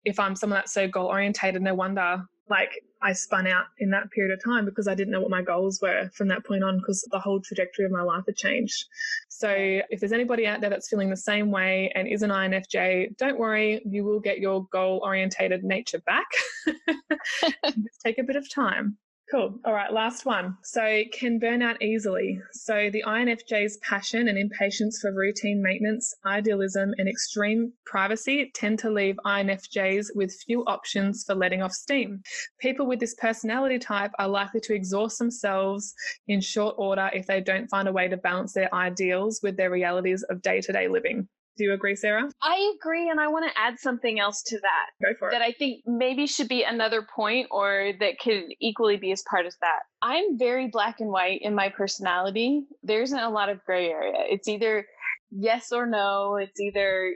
if I'm someone that's so goal orientated, no wonder like I spun out in that period of time, because I didn't know what my goals were from that point on, because the whole trajectory of my life had changed. So if there's anybody out there that's feeling the same way and is an INFJ, don't worry, you will get your goal orientated nature back. Just take a bit of time. Cool. All right, last one. So can burn out easily. So the INFJ's passion and impatience for routine maintenance, idealism, and extreme privacy tend to leave INFJs with few options for letting off steam. People with this personality type are likely to exhaust themselves in short order if they don't find a way to balance their ideals with their realities of day-to-day living. Do you agree, Sarah? I agree, and I want to add something else to that. Go for it. That I think maybe should be another point, or that could equally be as part of that. I'm very black and white in my personality. There isn't a lot of gray area. It's either yes or no. It's either,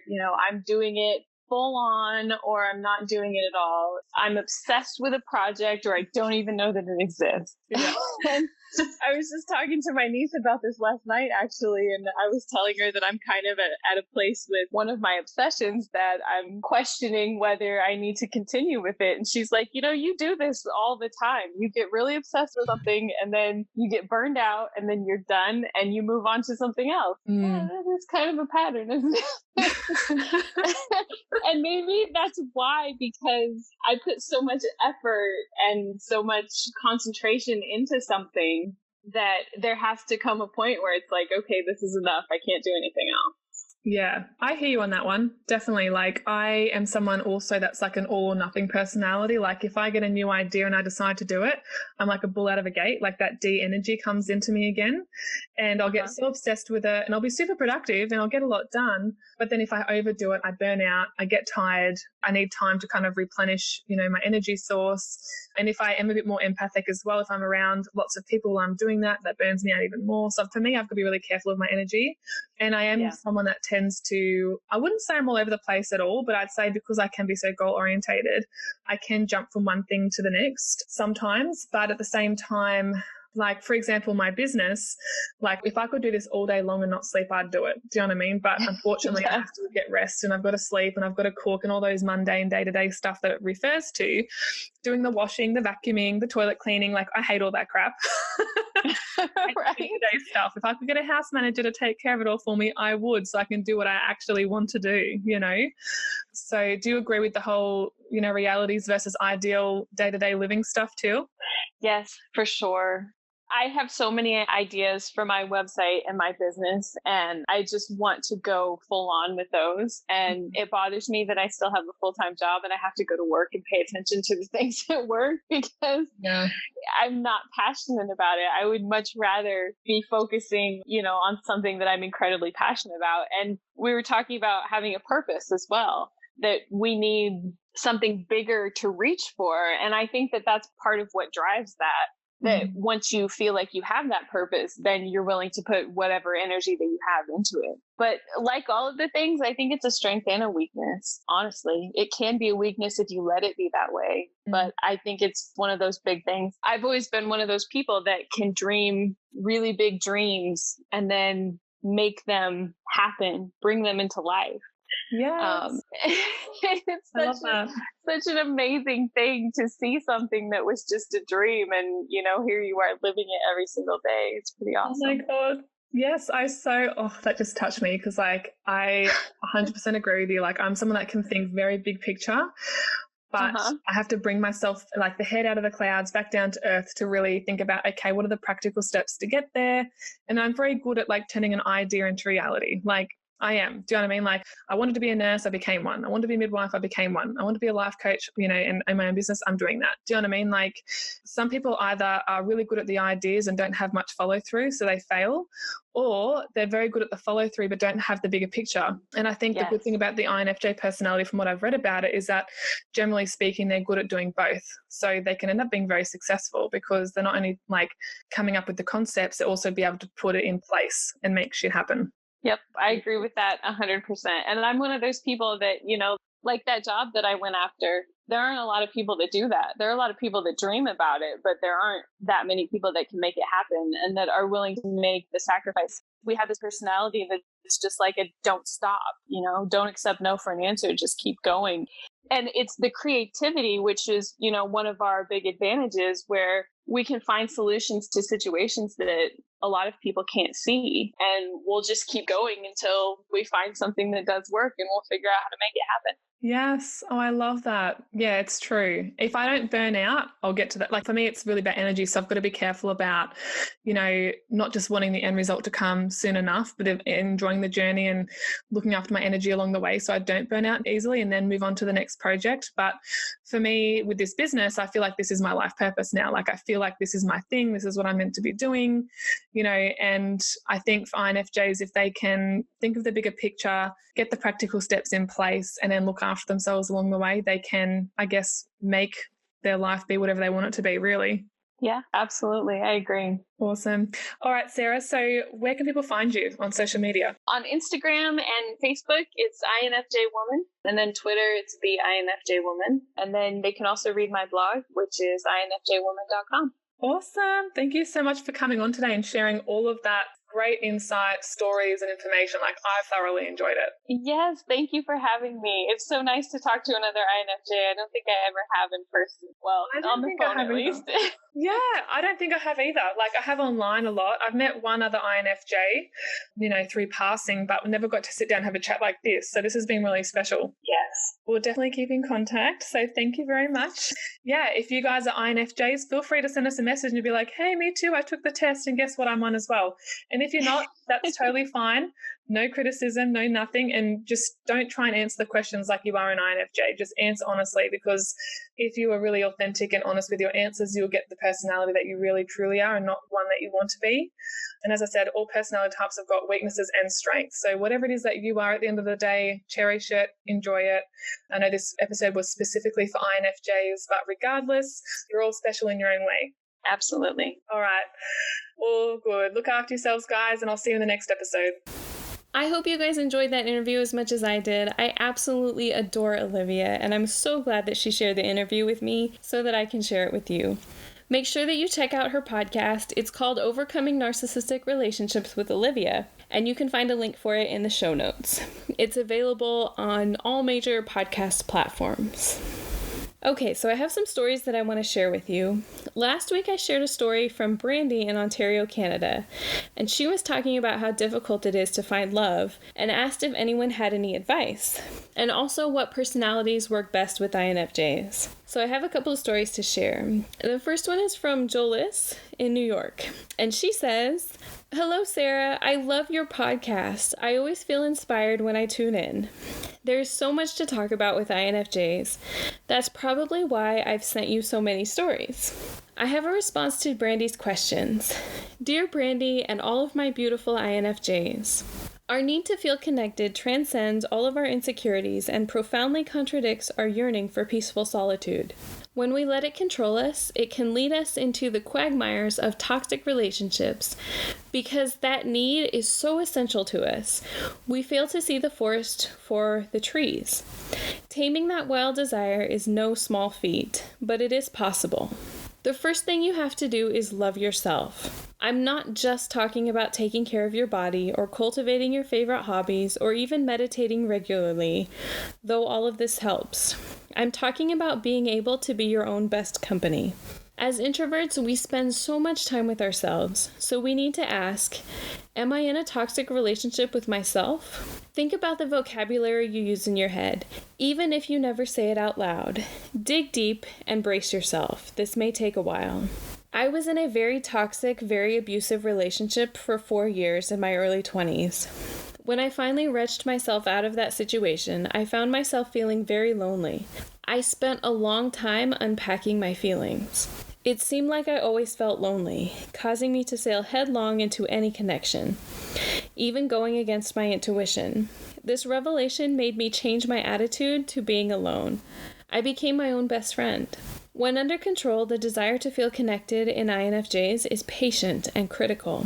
I'm doing it full on, or I'm not doing it at all. I'm obsessed with a project, or I don't even know that it exists. Yeah. I was just talking to my niece about this last night, actually, and I was telling her that I'm kind of at a place with one of my obsessions that I'm questioning whether I need to continue with it. And she's like, you do this all the time. You get really obsessed with something, and then you get burned out, and then you're done, and you move on to something else. Yeah, that's kind of a pattern, isn't it? And maybe that's why, because I put so much effort and so much concentration into something, that there has to come a point where it's like, okay, this is enough. I can't do anything else. Yeah, I hear you on that one. Definitely. Like, I am someone also that's like an all or nothing personality. Like, if I get a new idea and I decide to do it, I'm like a bull out of a gate. Like, that D energy comes into me again, and I'll get so obsessed with it, and I'll be super productive and I'll get a lot done. But then if I overdo it, I burn out, I get tired, I need time to kind of replenish, my energy source. And if I am a bit more empathic as well, if I'm around lots of people while I'm doing that, that burns me out even more. So for me, I've got to be really careful of my energy. And I am someone that tends to, I wouldn't say I'm all over the place at all, but I'd say because I can be so goal orientated, I can jump from one thing to the next sometimes. But at the same time, like, for example, my business, like if I could do this all day long and not sleep, I'd do it. Do you know what I mean? But unfortunately, I have to get rest and I've got to sleep and I've got to cook and all those mundane day-to-day stuff that it refers to. Doing the washing, the vacuuming, the toilet cleaning, like I hate all that crap. Right. Day-to-day stuff. If I could get a house manager to take care of it all for me, I would, so I can do what I actually want to do, you know? So do you agree with the whole, you know, realities versus ideal day-to-day living stuff too? Yes, for sure. I have so many ideas for my website and my business, and I just want to go full on with those. And it bothers me that I still have a full-time job and I have to go to work and pay attention to the things at work because I'm not passionate about it. I would much rather be focusing, you know, on something that I'm incredibly passionate about. And we were talking about having a purpose as well, that we need something bigger to reach for. And I think that that's part of what drives that. That once you feel like you have that purpose, then you're willing to put whatever energy that you have into it. But like all of the things, I think it's a strength and a weakness. Honestly, it can be a weakness if you let it be that way. But I think it's one of those big things. I've always been one of those people that can dream really big dreams and then make them happen, bring them into life. Yes. It's such an amazing thing to see something that was just a dream and, you know, here you are living it every single day. It's pretty awesome. Oh my God. Yes, that just touched me because like I 100% agree with you. Like I'm someone that can think very big picture, but I have to bring myself like the head out of the clouds back down to earth to really think about, okay, what are the practical steps to get there? And I'm very good at like turning an idea into reality. Like I am. Do you know what I mean? Like I wanted to be a nurse, I became one. I wanted to be a midwife, I became one. I want to be a life coach, you know, and in my own business, I'm doing that. Do you know what I mean? Like some people either are really good at the ideas and don't have much follow through, so they fail, or they're very good at the follow through but don't have the bigger picture. And I think the good thing about the INFJ personality from what I've read about it is that generally speaking, they're good at doing both. So they can end up being very successful because they're not only like coming up with the concepts, they also be able to put it in place and make shit happen. Yep, I agree with that 100%. And I'm one of those people that, you know, like that job that I went after, there aren't a lot of people that do that. There are a lot of people that dream about it, but there aren't that many people that can make it happen and that are willing to make the sacrifice. We have this personality that's just like a don't stop, you know, don't accept no for an answer, just keep going. And it's the creativity, which is, you know, one of our big advantages where we can find solutions to situations that a lot of people can't see. And we'll just keep going until we find something that does work and we'll figure out how to make it happen. Yes. Oh, I love that. Yeah, it's true. If I don't burn out, I'll get to that. Like for me, it's really about energy. So I've got to be careful about, you know, not just wanting the end result to come soon enough, but enjoying the journey and looking after my energy along the way so I don't burn out easily and then move on to the next project. But for me, with this business, I feel like this is my life purpose now. Like I feel like this is my thing. This is what I'm meant to be doing, you know, and I think for INFJs, if they can think of the bigger picture, get the practical steps in place and then look after themselves along the way, they can, I guess, make their life be whatever they want it to be, really. Yeah, absolutely. I agree. Awesome. All right, Sarah. So where can people find you on social media? On Instagram and Facebook, it's INFJ Woman. And then Twitter, it's the INFJ Woman. And then they can also read my blog, which is infjwoman.com. Awesome. Thank you so much for coming on today and sharing all of that great insight, stories and information. Like I've thoroughly enjoyed it. Yes, thank you for having me. It's so nice to talk to another INFJ. I don't think I ever have in person. Well, on the phone at least. Yeah, I don't think I have either. Like I have online a lot. I've met one other INFJ, you know, through passing, but we never got to sit down and have a chat like this. So this has been really special. Yes. We'll definitely keep in contact. So thank you very much. Yeah, if you guys are INFJs, feel free to send us a message and be like, hey, me too. I took the test and guess what? I'm on as well. And if you're not, that's totally fine. No criticism, no nothing. And just don't try and answer the questions like you are an INFJ. Just answer honestly, because if you are really authentic and honest with your answers, you'll get the personality that you really truly are and not one that you want to be. And as I said, all personality types have got weaknesses and strengths. So whatever it is that you are at the end of the day, cherish it, enjoy it. I know this episode was specifically for INFJs, but regardless, you're all special in your own way. Absolutely. All right. All good. Look after yourselves, guys, and I'll see you in the next episode. I hope you guys enjoyed that interview as much as I did. I absolutely adore Olivia, and I'm so glad that she shared the interview with me so that I can share it with you. Make sure that you check out her podcast. It's called Overcoming Narcissistic Relationships with Olivia, and you can find a link for it in the show notes. It's available on all major podcast platforms. Okay, so I have some stories that I want to share with you. Last week I shared a story from Brandy in Ontario, Canada, and she was talking about how difficult it is to find love and asked if anyone had any advice, and also what personalities work best with INFJs. So I have a couple of stories to share. The first one is from Jolis in New York, and she says, "Hello, Sarah. I love your podcast. I always feel inspired when I tune in. There's so much to talk about with INFJs. That's probably why I've sent you so many stories. I have a response to Brandy's questions. Dear Brandy and all of my beautiful INFJs, our need to feel connected transcends all of our insecurities and profoundly contradicts our yearning for peaceful solitude. When we let it control us, it can lead us into the quagmires of toxic relationships because that need is so essential to us. We fail to see the forest for the trees. Taming that wild desire is no small feat, but it is possible. The first thing you have to do is love yourself. I'm not just talking about taking care of your body or cultivating your favorite hobbies or even meditating regularly, though all of this helps. I'm talking about being able to be your own best company. As introverts, we spend so much time with ourselves, so we need to ask, am I in a toxic relationship with myself? Think about the vocabulary you use in your head, even if you never say it out loud. Dig deep and brace yourself. This may take a while. I was in a very toxic, very abusive relationship for 4 years in my early 20s. When I finally wrenched myself out of that situation, I found myself feeling very lonely. I spent a long time unpacking my feelings. It seemed like I always felt lonely, causing me to sail headlong into any connection, even going against my intuition. This revelation made me change my attitude to being alone. I became my own best friend. When under control, the desire to feel connected in INFJs is patient and critical.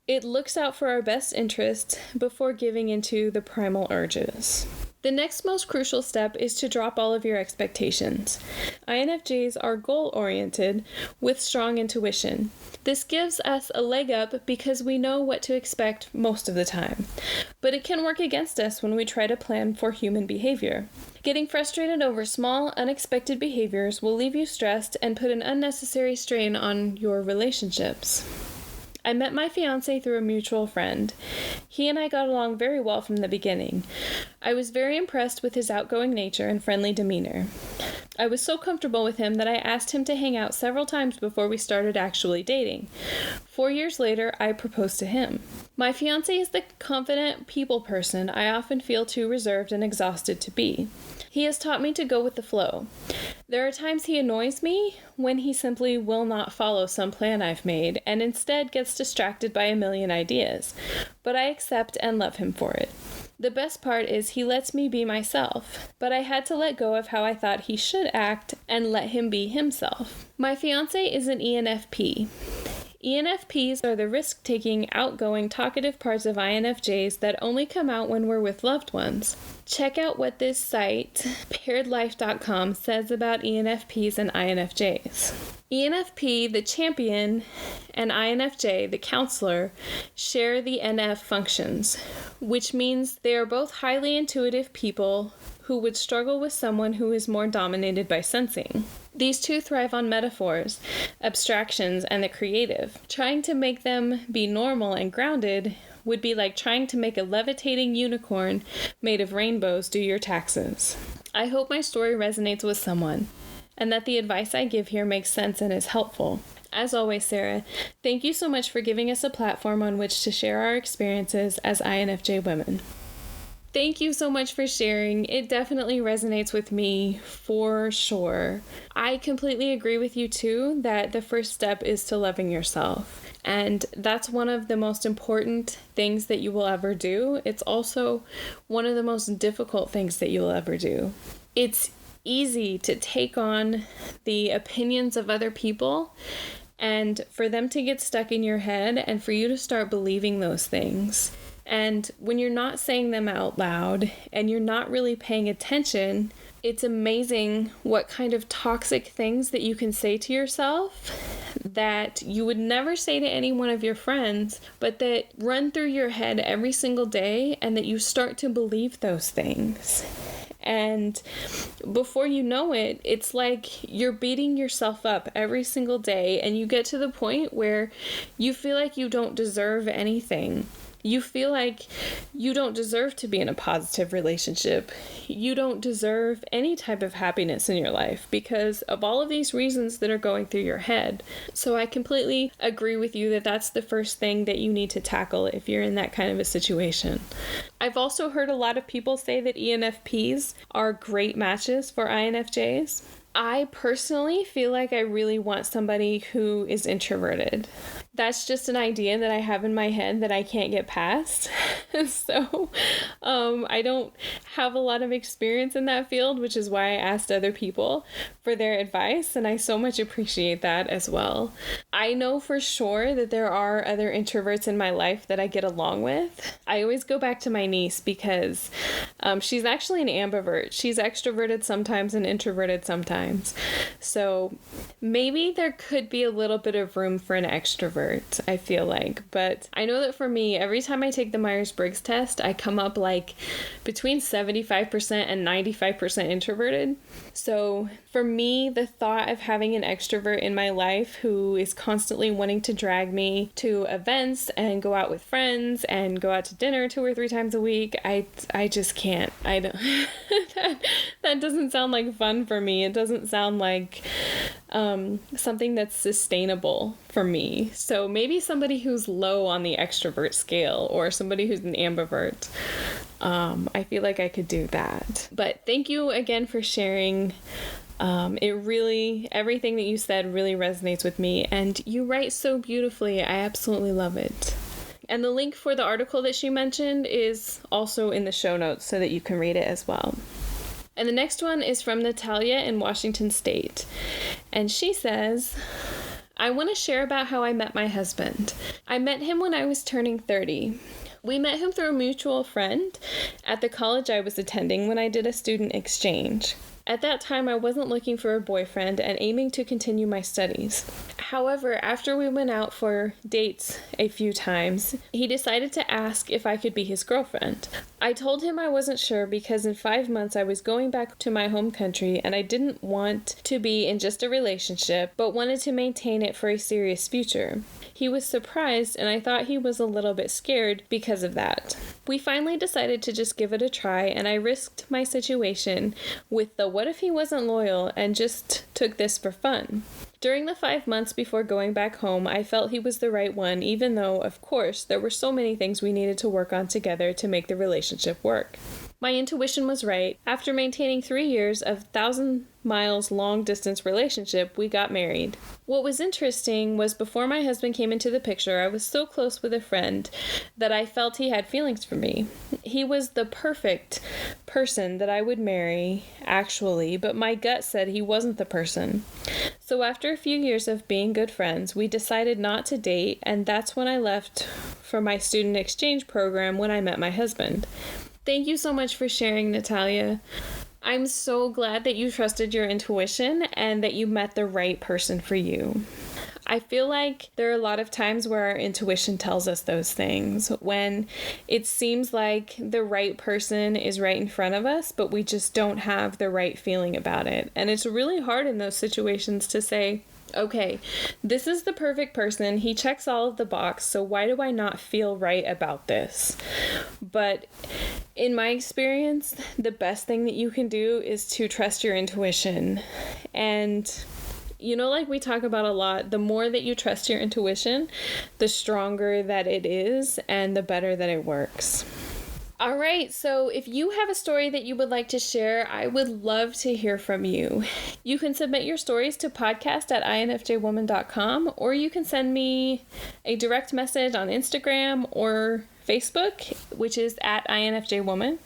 It looks out for our best interests before giving into the primal urges. The next most crucial step is to drop all of your expectations. INFJs are goal-oriented with strong intuition. This gives us a leg up because we know what to expect most of the time. But it can work against us when we try to plan for human behavior. Getting frustrated over small, unexpected behaviors will leave you stressed and put an unnecessary strain on your relationships. I met my fiancé through a mutual friend. He and I got along very well from the beginning. I was very impressed with his outgoing nature and friendly demeanor. I was so comfortable with him that I asked him to hang out several times before we started actually dating. 4 years later, I proposed to him. My fiancé is the confident people person I often feel too reserved and exhausted to be. He has taught me to go with the flow. There are times he annoys me when he simply will not follow some plan I've made and instead gets distracted by a million ideas, but I accept and love him for it. The best part is he lets me be myself, but I had to let go of how I thought he should act and let him be himself. My fiancé is an ENFP. ENFPs are the risk-taking, outgoing, talkative parts of INFJs that only come out when we're with loved ones. Check out what this site, pairedlife.com, says about ENFPs and INFJs. ENFP, the champion, and INFJ, the counselor, share the NF functions, which means they are both highly intuitive people who would struggle with someone who is more dominated by sensing. These two thrive on metaphors, abstractions, and the creative. Trying to make them be normal and grounded would be like trying to make a levitating unicorn made of rainbows do your taxes. I hope my story resonates with someone, and that the advice I give here makes sense and is helpful. As always, Sarah, thank you so much for giving us a platform on which to share our experiences as INFJ women. Thank you so much for sharing. It definitely resonates with me for sure. I completely agree with you too that the first step is to loving yourself. And that's one of the most important things that you will ever do. It's also one of the most difficult things that you'll ever do. It's easy to take on the opinions of other people and for them to get stuck in your head and for you to start believing those things. And when you're not saying them out loud and you're not really paying attention, it's amazing what kind of toxic things that you can say to yourself that you would never say to any one of your friends, but that run through your head every single day, and that you start to believe those things. And before you know it, it's like you're beating yourself up every single day, and you get to the point where you feel like you don't deserve anything. You feel like you don't deserve to be in a positive relationship. You don't deserve any type of happiness in your life because of all of these reasons that are going through your head. So I completely agree with you that that's the first thing that you need to tackle if you're in that kind of a situation. I've also heard a lot of people say that ENFPs are great matches for INFJs. I personally feel like I really want somebody who is introverted. That's just an idea that I have in my head that I can't get past. So I don't have a lot of experience in that field, which is why I asked other people for their advice, and I so much appreciate that as well. I know for sure that there are other introverts in my life that I get along with. I always go back to my niece because she's actually an ambivert. She's extroverted sometimes and introverted sometimes. So maybe there could be a little bit of room for an extrovert, I feel like. But I know that for me, every time I take the Myers-Briggs test, I come up like between 75% and 95% introverted. So for me, the thought of having an extrovert in my life who is constantly wanting to drag me to events and go out with friends and go out to dinner 2 or 3 times a week, I just can't. I don't. that doesn't sound like fun for me. It doesn't sound like something that's sustainable for me. So maybe somebody who's low on the extrovert scale or somebody who's an ambivert. I feel like I could do that. But thank you again for sharing. Everything that you said really resonates with me, and you write so beautifully. I absolutely love it. And the link for the article that she mentioned is also in the show notes so that you can read it as well. And the next one is from Natalia in Washington State. And she says, I want to share about how I met my husband. I met him when I was turning 30. We met him through a mutual friend at the college I was attending when I did a student exchange. At that time, I wasn't looking for a boyfriend and aiming to continue my studies. However, after we went out for dates a few times, he decided to ask if I could be his girlfriend. I told him I wasn't sure because in 5 months I was going back to my home country and I didn't want to be in just a relationship, but wanted to maintain it for a serious future. He was surprised, and I thought he was a little bit scared because of that. We finally decided to just give it a try, and I risked my situation with the what if he wasn't loyal and just took this for fun. During the 5 months before going back home, I felt he was the right one, even though, of course, there were so many things we needed to work on together to make the relationship work. My intuition was right. After maintaining 3 years of 1,000 miles long-distance relationship, we got married. What was interesting was before my husband came into the picture, I was so close with a friend that I felt he had feelings for me. He was the perfect person that I would marry, actually, but my gut said he wasn't the person. So after a few years of being good friends, we decided not to date, and that's when I left for my student exchange program when I met my husband. Thank you so much for sharing, Natalia. I'm so glad that you trusted your intuition and that you met the right person for you. I feel like there are a lot of times where our intuition tells us those things, when it seems like the right person is right in front of us, but we just don't have the right feeling about it. And it's really hard in those situations to say, okay, this is the perfect person. He checks all of the boxes, so why do I not feel right about this? But in my experience, the best thing that you can do is to trust your intuition. And like we talk about a lot, the more that you trust your intuition, the stronger that it is and the better that it works. All right, so if you have a story that you would like to share, I would love to hear from you. You can submit your stories to podcast@infjwoman.com, or you can send me a direct message on Instagram or Facebook, which is @INFJwoman.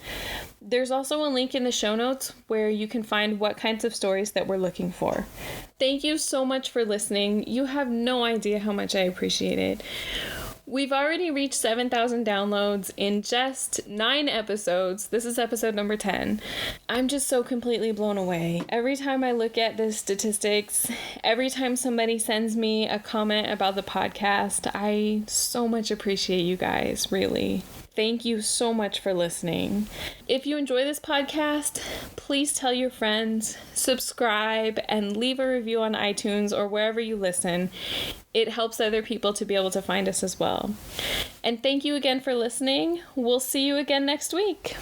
There's also a link in the show notes where you can find what kinds of stories that we're looking for. Thank you so much for listening. You have no idea how much I appreciate it. We've already reached 7,000 downloads in just 9 episodes. This is episode number 10. I'm just so completely blown away. Every time I look at the statistics, every time somebody sends me a comment about the podcast, I so much appreciate you guys, really. Thank you so much for listening. If you enjoy this podcast, please tell your friends, subscribe, and leave a review on iTunes or wherever you listen. It helps other people to be able to find us as well. And thank you again for listening. We'll see you again next week.